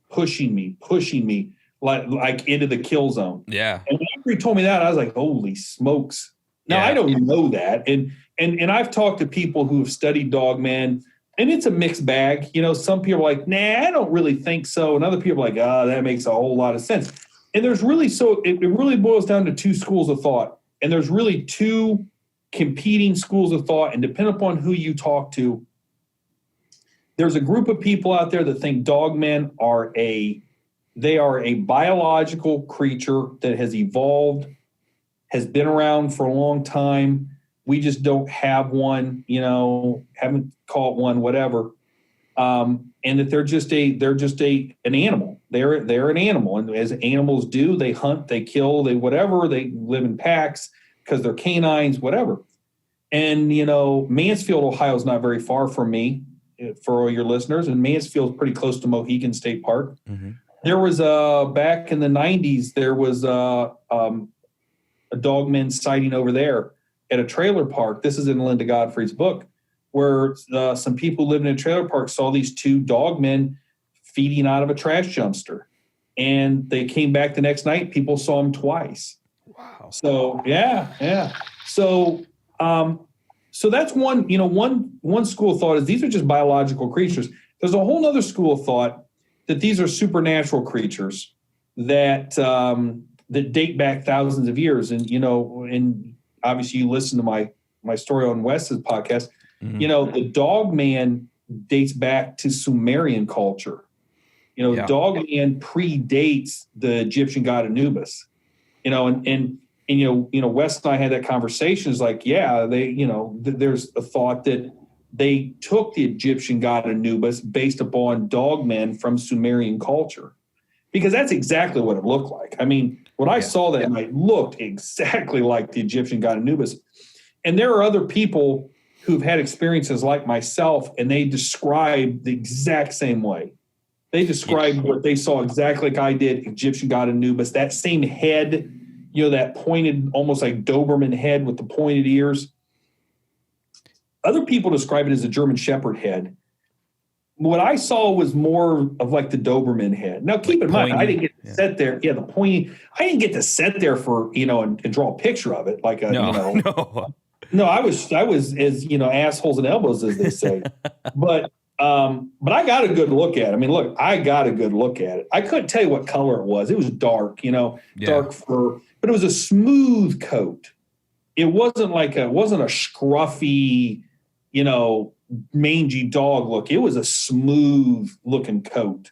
like into the kill zone. Yeah. And after he told me that, I was like, holy smokes. Now, I don't know that. And I've talked to people who have studied dogmen, and it's a mixed bag. Some people are like, nah, I don't really think so. And other people are like, that makes a whole lot of sense. And there's really, it really boils down to two schools of thought. And there's really two competing schools of thought. And depending upon who you talk to, there's a group of people out there that think dogmen are a biological creature that has evolved, has been around for a long time. We just don't have one, haven't caught one, whatever. And that they're just an animal. They're an animal. And as animals do, they hunt, they kill, they whatever, they live in packs because they're canines, whatever. And, Mansfield, Ohio is not very far from me. for all your listeners, and Mansfield's pretty close to Mohegan State Park. Mm-hmm. There was back in the 90s, there was a Dogman sighting over there at a trailer park. This is in Linda Godfrey's book, where some people living in a trailer park saw these two dogmen feeding out of a trash dumpster. And they came back the next night. People saw them twice. Wow. So, yeah. So that's one school of thought is these are just biological creatures. There's a whole other school of thought that these are supernatural creatures that date back thousands of years. And obviously you listen to my story on Wes's podcast. Mm-hmm. The Dogman dates back to Sumerian culture. Dogman predates the Egyptian god Anubis. And Wes and I had that conversation. It's like, yeah, there's a thought that they took the Egyptian god Anubis based upon dogmen from Sumerian culture, because that's exactly what it looked like. I mean, when I saw that night, looked exactly like the Egyptian god Anubis. And there are other people who've had experiences like myself, and they describe the exact same way. They described what they saw exactly like I did, Egyptian god Anubis, that same head, that pointed, almost like Doberman head with the pointed ears. Other people describe it as a German Shepherd head. What I saw was more of like the Doberman head. Now, keep in mind, I didn't get to sit there. Yeah, the pointy. I didn't get to sit there for, and draw a picture of it. Like No, I was as, assholes and elbows, as they say. But I got a good look at it. I mean, look, I got a good look at it. I couldn't tell you what color it was. It was dark, dark fur, but it was a smooth coat. It wasn't a scruffy, mangy dog look. It was a smooth looking coat.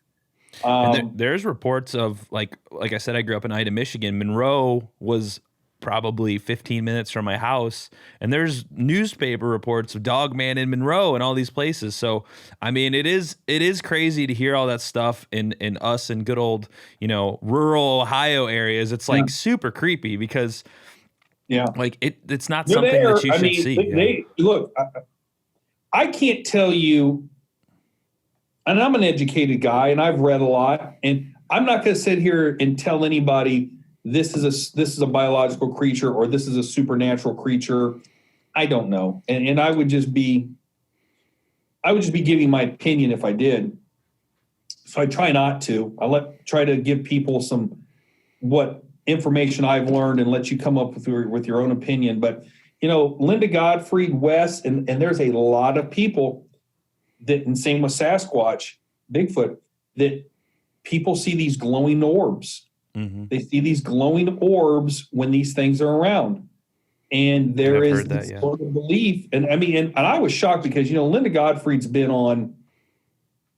And there's reports of like I said, I grew up in Ida, Michigan. Monroe was probably 15 minutes from my house, and there's newspaper reports of Dogman in Monroe and all these places. So I mean, it is crazy to hear all that stuff in us in good old rural Ohio areas. It's like super creepy because like it's not something that you should see. Look, I can't tell you, and I'm an educated guy and I've read a lot, and I'm not going to sit here and tell anybody this is a biological creature or this is a supernatural creature. I don't know. And I would just be giving my opinion if I did. So I try not to. Try to give people what information I've learned and let you come up with your own opinion. But, Linda Godfrey, Wes, and there's a lot of people and same with Sasquatch, Bigfoot, that people see these glowing orbs. Mm-hmm. They see these glowing orbs when these things are around. And there is this sort of belief. And I mean, and I was shocked because, Linda Godfrey's been on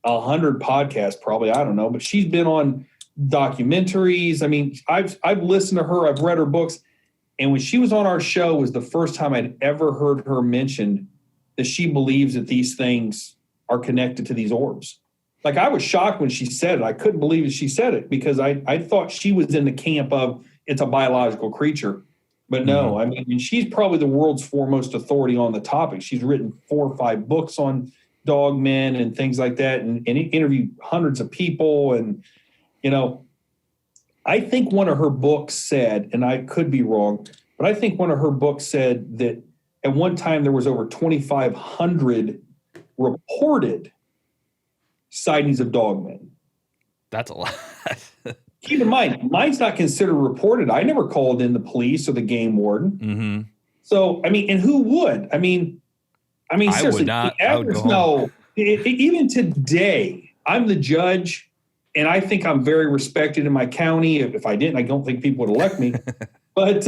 100 podcasts, probably, I don't know, but she's been on documentaries. I mean, I've listened to her, I've read her books. And when she was on our show was the first time I'd ever heard her mention that she believes that these things are connected to these orbs. Like, I was shocked when she said it. I couldn't believe that she said it because I thought she was in the camp of it's a biological creature. But no, I mean, she's probably the world's foremost authority on the topic. She's written 4 or 5 books on dogmen and things like that, and interviewed hundreds of people. And, I think one of her books said, and I could be wrong, but I think one of her books said that at one time there was over 2,500 reported sightings of dogmen. That's a lot. Keep in mind, mine's not considered reported. I never called in the police or the game warden. Mm-hmm. So, I mean, and who would? I mean, seriously, I would not. I would go home. No, even today, I'm the judge, and I think I'm very respected in my county. If I didn't, I don't think people would elect me. But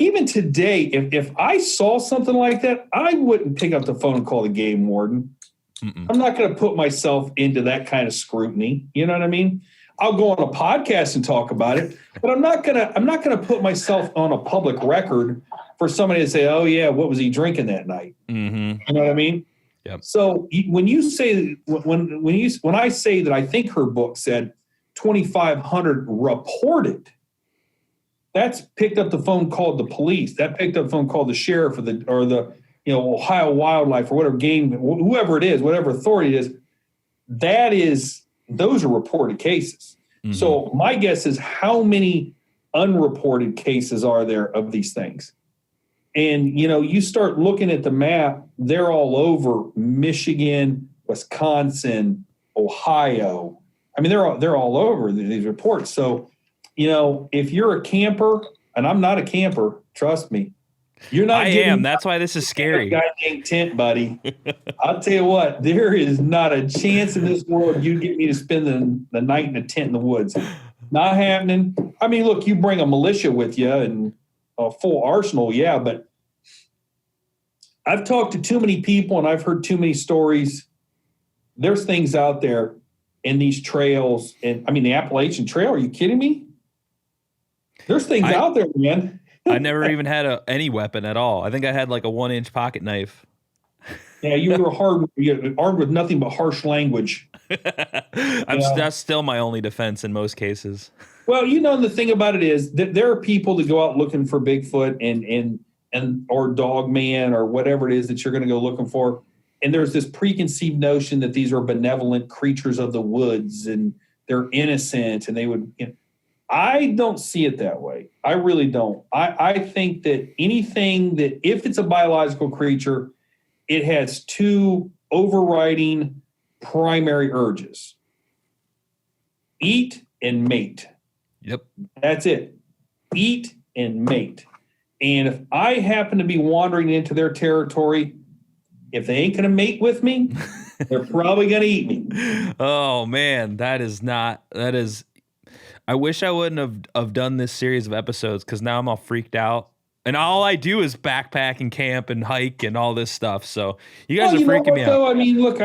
even today, if I saw something like that, I wouldn't pick up the phone and call the game warden. Mm-mm. I'm not going to put myself into that kind of scrutiny. You know what I mean? I'll go on a podcast and talk about it, but I'm not gonna put myself on a public record for somebody to say, "Oh yeah, what was he drinking that night?" Mm-hmm. You know what I mean? Yep. So when you say when I say that I think her book said 2,500 reported, that's picked up the phone, called the police. That picked up the phone, called the sheriff or the Ohio Wildlife or whatever game, whoever it is, whatever authority it is, those are reported cases. Mm-hmm. So my guess is how many unreported cases are there of these things? And, you start looking at the map, they're all over Michigan, Wisconsin, Ohio. I mean, they're all over these reports. So, if you're a camper, and I'm not a camper, trust me, you're not. I am. That's why this is scary. Goddamn tent, buddy. I'll tell you what, there is not a chance in this world you get me to spend the night in a tent in the woods. Not happening. I mean, look, you bring a militia with you and a full arsenal, yeah, but I've talked to too many people and I've heard too many stories. There's things out there in these trails, and I mean the Appalachian Trail. Are you kidding me? There's things out there, man. I never even had any weapon at all. I think I had like a 1-inch pocket knife. Yeah, you were armed with nothing but harsh language. That's still my only defense in most cases. Well, the thing about it is that there are people that go out looking for Bigfoot and or Dogman or whatever it is that you're going to go looking for. And there's this preconceived notion that these are benevolent creatures of the woods and they're innocent and they would. I don't see it that way. I really don't. I think that anything that, if it's a biological creature, it has two overriding primary urges: eat and mate. Yep. That's it. Eat and mate. And if I happen to be wandering into their territory, if they ain't going to mate with me, they're probably going to eat me. Oh, man. That is. I wish I wouldn't have done this series of episodes because now I'm all freaked out. And all I do is backpack and camp and hike and all this stuff. So you guys are freaking me out. I mean, look,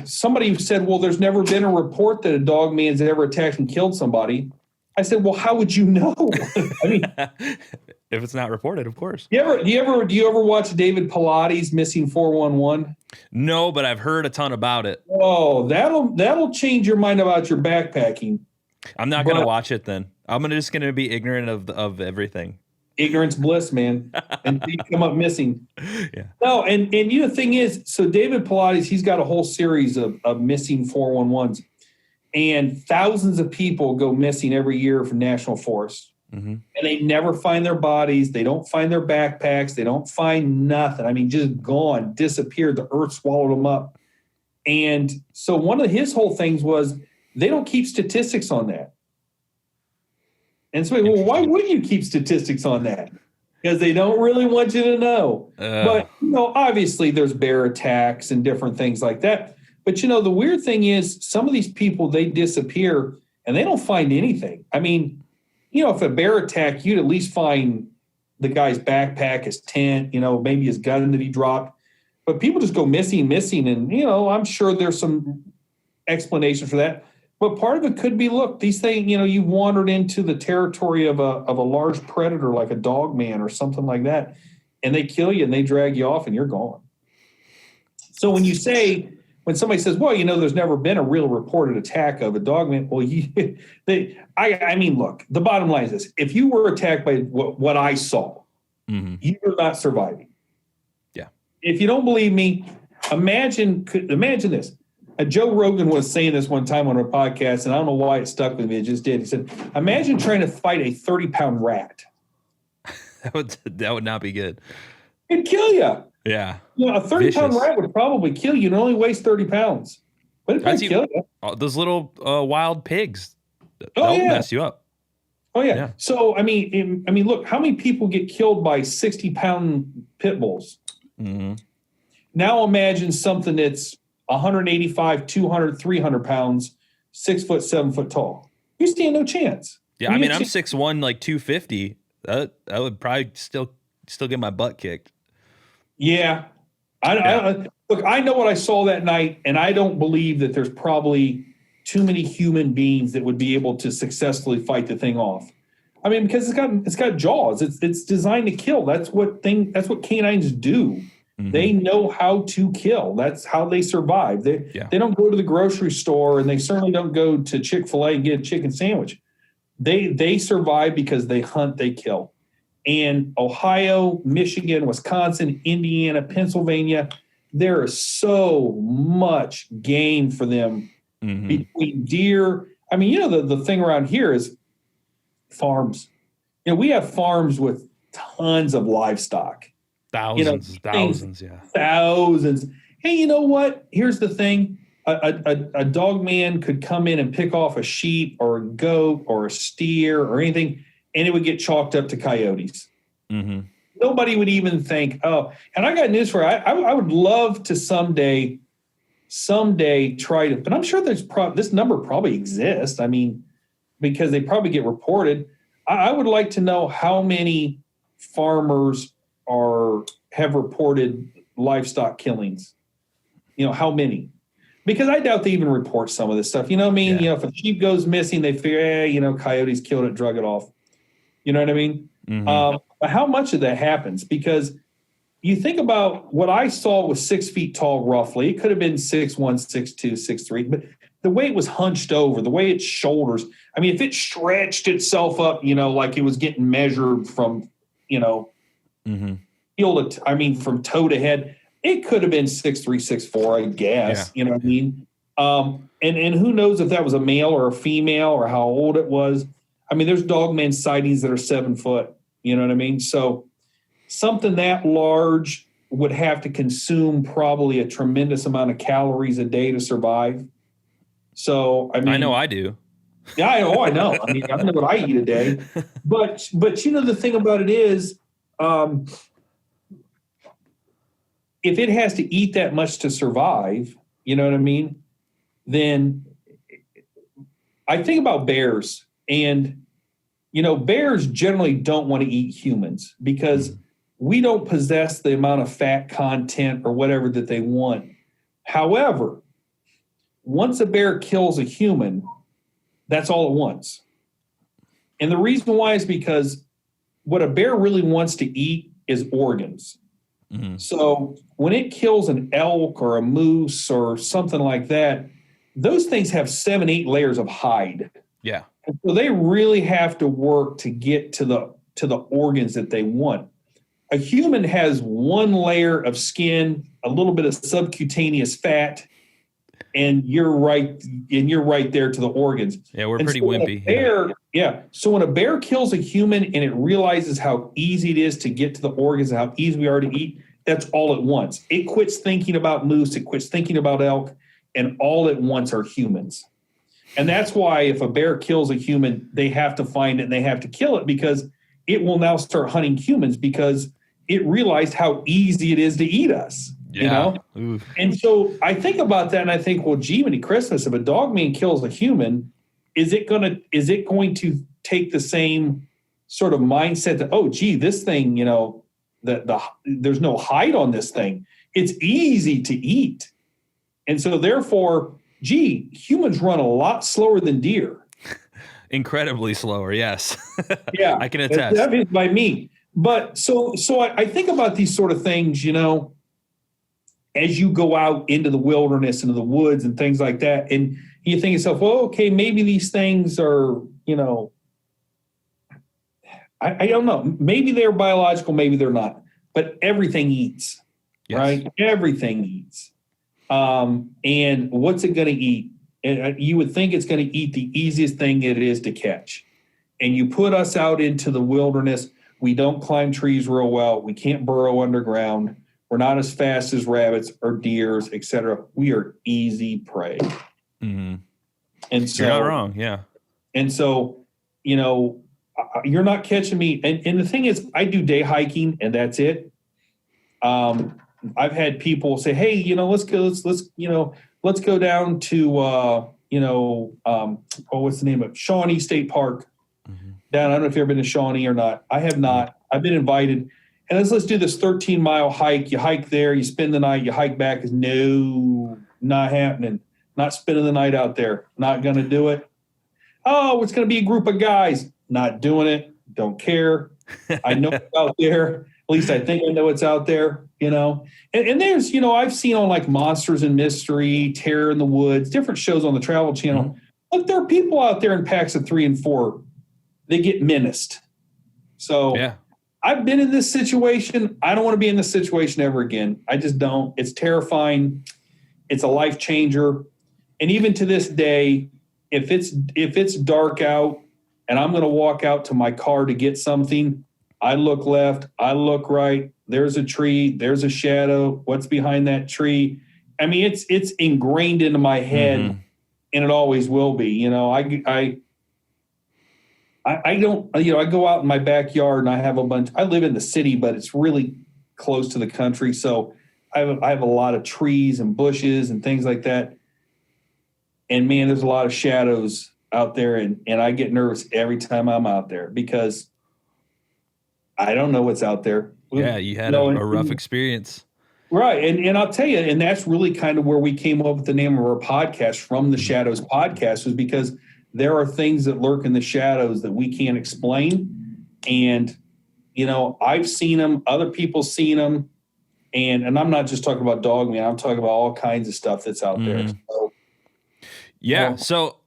somebody said, well, there's never been a report that a dog man's ever attacked and killed somebody. I said, well, how would you know? I mean, if it's not reported, of course. Do you ever watch David Pilates Missing 411? No, but I've heard a ton about it. Oh, that'll change your mind about your backpacking. I'm not going to watch it then. I'm just going to be ignorant of everything. Ignorance bliss, man. And you come up missing. Yeah. No, and the thing is, so David Pilates, he's got a whole series of missing 411s. And thousands of people go missing every year from national forests. Mm-hmm. And they never find their bodies. They don't find their backpacks. They don't find nothing. I mean, just gone, disappeared. The earth swallowed them up. And so one of his whole things was they don't keep statistics on that. And so, well, why would you keep statistics on that? Because they don't really want you to know. But, obviously there's bear attacks and different things like that. But, the weird thing is some of these people, they disappear and they don't find anything. I mean, if a bear attack, you'd at least find the guy's backpack, his tent, maybe his gun that he dropped. But people just go missing. And, I'm sure there's some explanation for that. But part of it could be, look, these things, you've wandered into the territory of a large predator like a dogman or something like that, and they kill you and they drag you off and you're gone. So when somebody says, well, there's never been a real reported attack of a dogman, well, I mean, look, the bottom line is this. If you were attacked by what I saw, mm-hmm. you're not surviving. Yeah. If you don't believe me, imagine this. Joe Rogan was saying this one time on a podcast, and I don't know why it stuck with me. It just did. He said, imagine trying to fight a 30-pound rat. That would not be good. It'd kill you. Yeah. A 30-pound rat would probably kill you. It only weighs 30 pounds. But it might kill you. Those little wild pigs, they'll mess you up. Oh, yeah. So, I mean, look, how many people get killed by 60-pound pit bulls? Mm-hmm. Now imagine something that's 185, 200, 300 pounds, 6 foot, 7 foot tall. You stand no chance. Yeah, I'm 6'1", like 250. I would probably still get my butt kicked. Yeah. Look, I know what I saw that night, and I don't believe that there's probably too many human beings that would be able to successfully fight the thing off. I mean, because it's got jaws. It's designed to kill. That's what canines do. Mm-hmm. They know how to kill. That's how they survive. They don't go to the grocery store, and they certainly don't go to Chick-fil-A and get a chicken sandwich. They survive because they hunt, they kill. And Ohio, Michigan, Wisconsin, Indiana, Pennsylvania, there is so much game for them between deer. I mean, the thing around here is farms. We have farms with tons of livestock. Thousands. Thousands. Hey, you know what? Here's the thing. A dogman could come in and pick off a sheep or a goat or a steer or anything, and it would get chalked up to coyotes. Nobody would even think, oh, and I got news for you. I would love to someday try to, but I'm sure this number probably exists. I mean, because they probably get reported. I would like to know how many farmers have reported livestock killings. How many? Because I doubt they even report some of this stuff. You know what I mean? Yeah. If a sheep goes missing, they figure, coyotes killed it, drug it off. You know what I mean? But how much of that happens? Because you think about what I saw was 6 feet tall, roughly. It could have been 6'1", 6'2", 6'3", but the way it was hunched over, the way its shoulders, I mean, if it stretched itself up, like it was getting measured from, heel to, from toe to head, it could have been 6'3", 6'4", I guess. Yeah. You know what I mean? And who knows if that was a male or a female or how old it was. I mean, there's dogman sightings that are 7 foot. You know what I mean? So something that large would have to consume probably a tremendous amount of calories a day to survive. So, I know I do. Yeah, I know. I mean, I don't know what I eat a day. But the thing about it is, if it has to eat that much to survive, you know what I mean? Then I think about bears, and bears generally don't want to eat humans because we don't possess the amount of fat content or whatever that they want. However, once a bear kills a human, that's all it wants. And the reason why is because what a bear really wants to eat is organs. So when it kills an elk or a moose or something like that, those things have 7, 8 layers of hide. Yeah. And so they really have to work to get to the organs that they want. A human has 1 layer of skin, a little bit of subcutaneous fat, and you're right there to the organs. Yeah, we're pretty wimpy. So when a bear kills a human and it realizes how easy it is to get to the organs and how easy we are to eat, that's all it wants. It quits thinking about moose, it quits thinking about elk, and all it wants are humans. And that's why if a bear kills a human, they have to find it and they have to kill it, because it will now start hunting humans because it realized how easy it is to eat us. Yeah. And so I think about that and I think, well, gee, many Christmas, if a dogman kills a human, is it going to take the same sort of mindset that, oh, gee, this thing, there's no hide on this thing. It's easy to eat. And so therefore, gee, humans run a lot slower than deer. Incredibly slower, yes. Yeah. I can attest. That is by me. But so I think about these sort of things, as you go out into the wilderness, into the woods and things like that, and you think to yourself, well, okay, maybe these things are, I don't know. Maybe they're biological, maybe they're not. But everything eats, yes. Right? Everything eats. And what's it going to eat? And you would think it's going to eat the easiest thing it is to catch. And you put us out into the wilderness. We don't climb trees real well. We can't burrow underground. We're not as fast as rabbits or deers, et cetera. We are easy prey. Mm-hmm. And so, you're not wrong, yeah. And so, you're not catching me. And the thing is, I do day hiking, and that's it. I've had people say, "Hey, let's go down to what's the name of it? Shawnee State Park." Mm-hmm. Down, I don't know if you've ever been to Shawnee or not. I have not. I've been invited. And let's do this 13-mile hike. You hike there, you spend the night, you hike back. No, not happening. Not spending the night out there. Not going to do it. Oh, it's going to be a group of guys. Not doing it. Don't care. I know it's out there. At least I think I know it's out there, And there's, I've seen on like Monsters and Mystery, Terror in the Woods, different shows on the Travel Channel. Mm-hmm. Look, there are people out there in packs of 3 and 4. They get menaced. So, yeah. I've been in this situation. I don't want to be in this situation ever again. I just don't. It's terrifying. It's a life changer. And even to this day, if it's dark out and I'm going to walk out to my car to get something, I look left, I look right. There's a tree, there's a shadow. What's behind that tree? I mean, it's ingrained into my head, and it always will be. You know, I don't, you know, I go out in my backyard and I have a bunch. I live in the city, but it's really close to the country, so I have a lot of trees and bushes and things like that. And man, there's a lot of shadows out there, and I get nervous every time I'm out there because I don't know what's out there. Yeah, you had a rough experience. Right. And I'll tell you, and that's really kind of where we came up with the name of our podcast, From the Shadows Podcast, was because there are things that lurk in the shadows that we can't explain. And, you know, I've seen them, other people seen them. And I'm not just talking about Dogman, I'm talking about all kinds of stuff that's out there. So, yeah. So,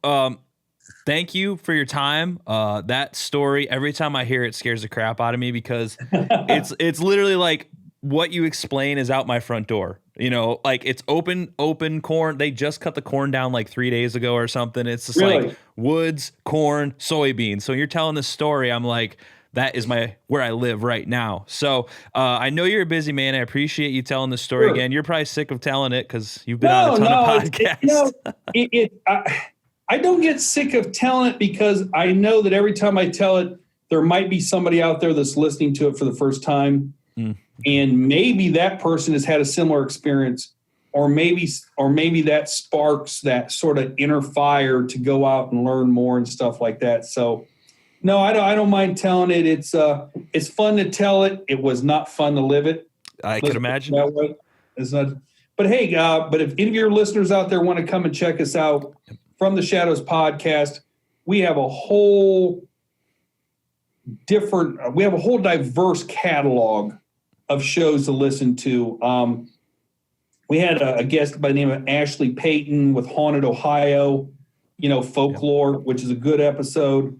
thank you for your time. That story, every time I hear it, scares the crap out of me because it's literally like what you explain is out my front door. You know, like it's open corn. They just cut the corn down like 3 days ago or something. It's just like woods, corn, soybeans. So you're telling this story, I'm like, that is where I live right now. So I know you're a busy man. I appreciate you telling the story again. You're probably sick of telling it because you've been on a ton of podcasts. I don't get sick of telling it because I know that every time I tell it, there might be somebody out there that's listening to it for the first time. And maybe that person has had a similar experience, or maybe that sparks that sort of inner fire to go out and learn more and stuff like that. So no, I don't mind telling it. It's fun to tell it. It was not fun to live it. I could imagine. That way. It's not, but hey, but if any of your listeners out there want to come and check us out, From the Shadows Podcast, we have a whole diverse catalog of shows to listen to. We had a guest by the name of Ashley Payton with Haunted Ohio, you know, folklore, which is a good episode.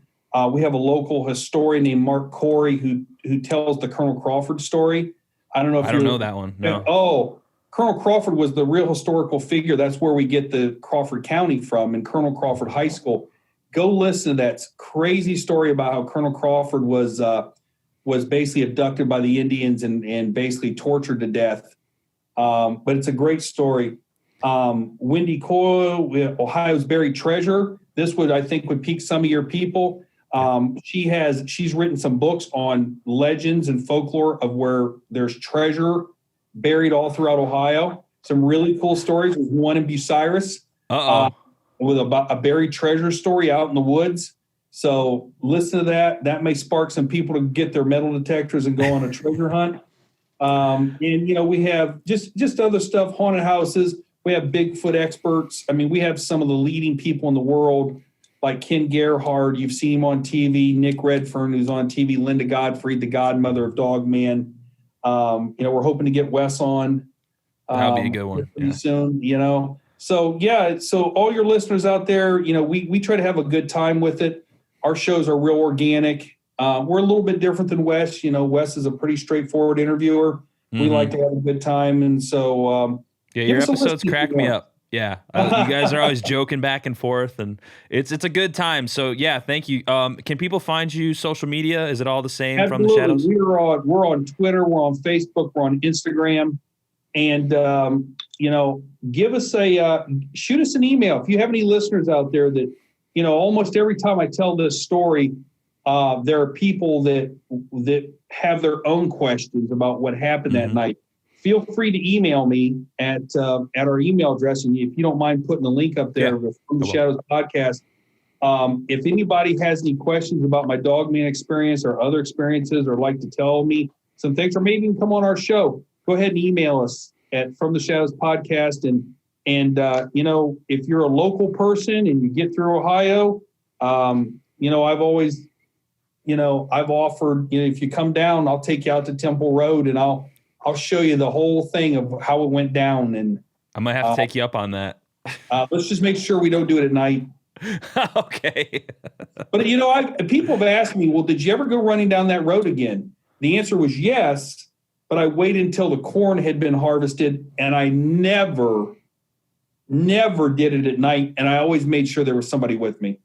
We have a local historian named Mark Corey who tells the Colonel Crawford story. I don't know if I don't know that one. No. Oh, Colonel Crawford was the real historical figure. That's where we get the Crawford County from, in Colonel Crawford High School. Go listen to that crazy story about how Colonel Crawford was basically abducted by the Indians and basically tortured to death. But it's a great story. Wendy Coyle, Ohio's Buried Treasure. This I think would pique some of your people. She's written some books on legends and folklore of where there's treasure buried all throughout Ohio. Some really cool stories. There's one in Bucyrus with a buried treasure story out in the woods. So listen to that. That may spark some people to get their metal detectors and go on a treasure hunt. And, you know, we have just other stuff, haunted houses. We have Bigfoot experts. I mean, we have some of the leading people in the world, like Ken Gerhard. You've seen him on TV. Nick Redfern, who's on TV. Linda Godfrey, the godmother of Dogman. You know, we're hoping to get Wes on. That'll be a good one. Pretty soon, you know. So, yeah. So all your listeners out there, you know, we try to have a good time with it. Our shows are real organic. We're a little bit different than Wes. You know, Wes is a pretty straightforward interviewer. We like to have a good time. And so, your episodes crack me up. Yeah. You guys are always joking back and forth, and it's a good time. So yeah, thank you. Can people find you social media? Is it all the same? Absolutely. From the Shadows? We're on Twitter. We're on Facebook. We're on Instagram. And, you know, shoot us an email. If you have any listeners out there that, you know, almost every time I tell this story, there are people that have their own questions about what happened that night. Feel free to email me at our email address. And if you don't mind putting the link up there From the Shadows Podcast. If anybody has any questions about my Dogman experience or other experiences, or like to tell me some things, or maybe even come on our show, go ahead and email us at From the Shadows Podcast. And you know, if you're a local person and you get through Ohio, you know, I've always, you know, I've offered, you know, if you come down, I'll take you out to Temple Road and I'll show you the whole thing of how it went down. And I might have to take you up on that. Let's just make sure we don't do it at night. Okay. But, you know, people have asked me, well, did you ever go running down that road again? The answer was yes, but I waited until the corn had been harvested, and I never did it at night, and I always made sure there was somebody with me.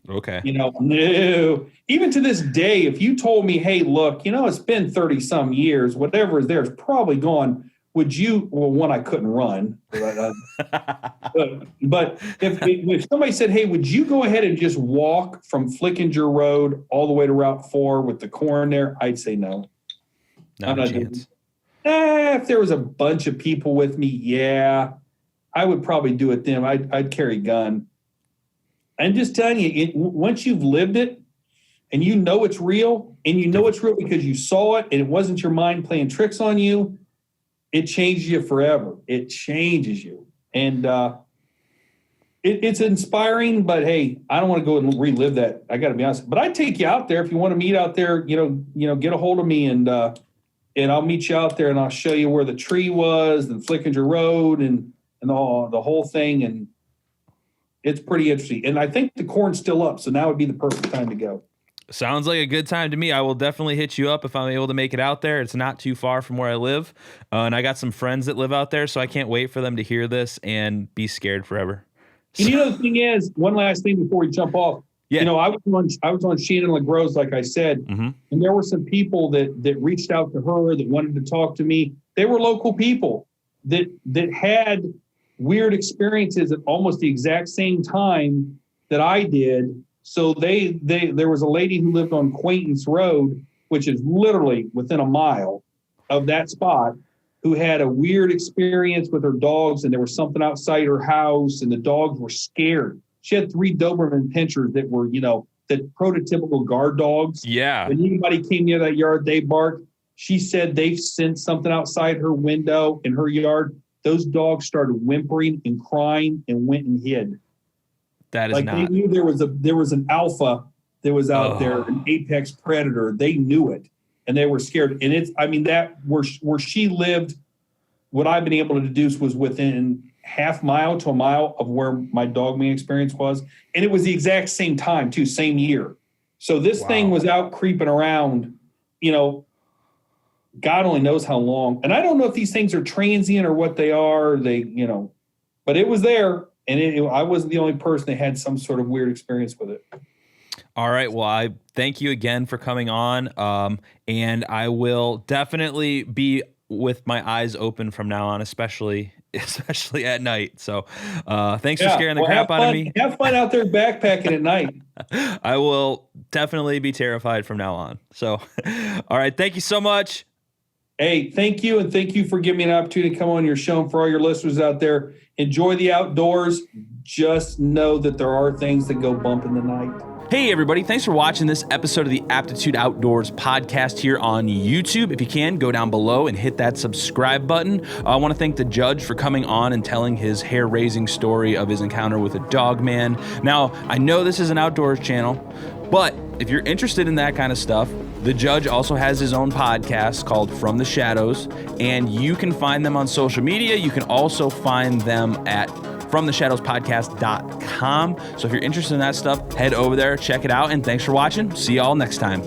Okay. No. Even to this day, if you told me, hey, look, it's been 30 some years, whatever is there is probably gone. Would you, well, one, I couldn't run. But if somebody said, hey, would you go ahead and just walk from Flickinger Road all the way to Route 4 with the corn there? I'd say no. Not a chance. If there was a bunch of people with me, yeah, I would probably do it then. I'd carry a gun. I'm just telling you, once you've lived it and it's real, and it's real because you saw it and it wasn't your mind playing tricks on you, it changes you forever. It changes you. And it's inspiring, but hey, I don't want to go and relive that. I got to be honest. But I'd take you out there if you want to meet out there, get a hold of me and I'll meet you out there and I'll show you where the tree was and Flickinger Road and the whole thing. And it's pretty interesting. And I think the corn's still up, so now would be the perfect time to go. Sounds like a good time to me. I will definitely hit you up if I'm able to make it out there. It's not too far from where I live. And I got some friends that live out there, so I can't wait for them to hear this and be scared forever. And the thing is, one last thing before we jump off. Yeah. I was on Shannon LaGrose, like I said, and there were some people that reached out to her that wanted to talk to me. They were local people that had weird experiences at almost the exact same time that I did. So there was a lady who lived on Quaintance Road, which is literally within a mile of that spot, who had a weird experience with her dogs, and there was something outside her house, and the dogs were scared. She had 3 Doberman pinschers that were, the prototypical guard dogs. Yeah. When anybody came near that yard, they barked. She said they've sensed something outside her window in her yard. Those dogs started whimpering and crying and went and hid. That is They knew there was an alpha that was out there, an apex predator. They knew it, and they were scared. And that where she lived, what I've been able to deduce was within half mile to a mile of where my Dogman experience was, and it was the exact same time too, same year. So this thing was out creeping around, God only knows how long. And I don't know if these things are transient or what they are. But it was there. And I wasn't the only person that had some sort of weird experience with it. All right. Well, I thank you again for coming on. And I will definitely be with my eyes open from now on, especially at night. So thanks for scaring the crap out of me. Have fun out there backpacking at night. I will definitely be terrified from now on. So, all right. Thank you so much. Hey, thank you. And thank you for giving me an opportunity to come on your show. And for all your listeners out there, enjoy the outdoors. Just know that there are things that go bump in the night. Hey, everybody. Thanks for watching this episode of the Aptitude Outdoors podcast here on YouTube. If you can, go down below and hit that subscribe button. I want to thank the judge for coming on and telling his hair-raising story of his encounter with a Dogman. Now, I know this is an outdoors channel, but if you're interested in that kind of stuff, the judge also has his own podcast called From the Shadows, and you can find them on social media. You can also find them at FromTheShadowsPodcast.com. So if you're interested in that stuff, head over there, check it out, and thanks for watching. See y'all next time.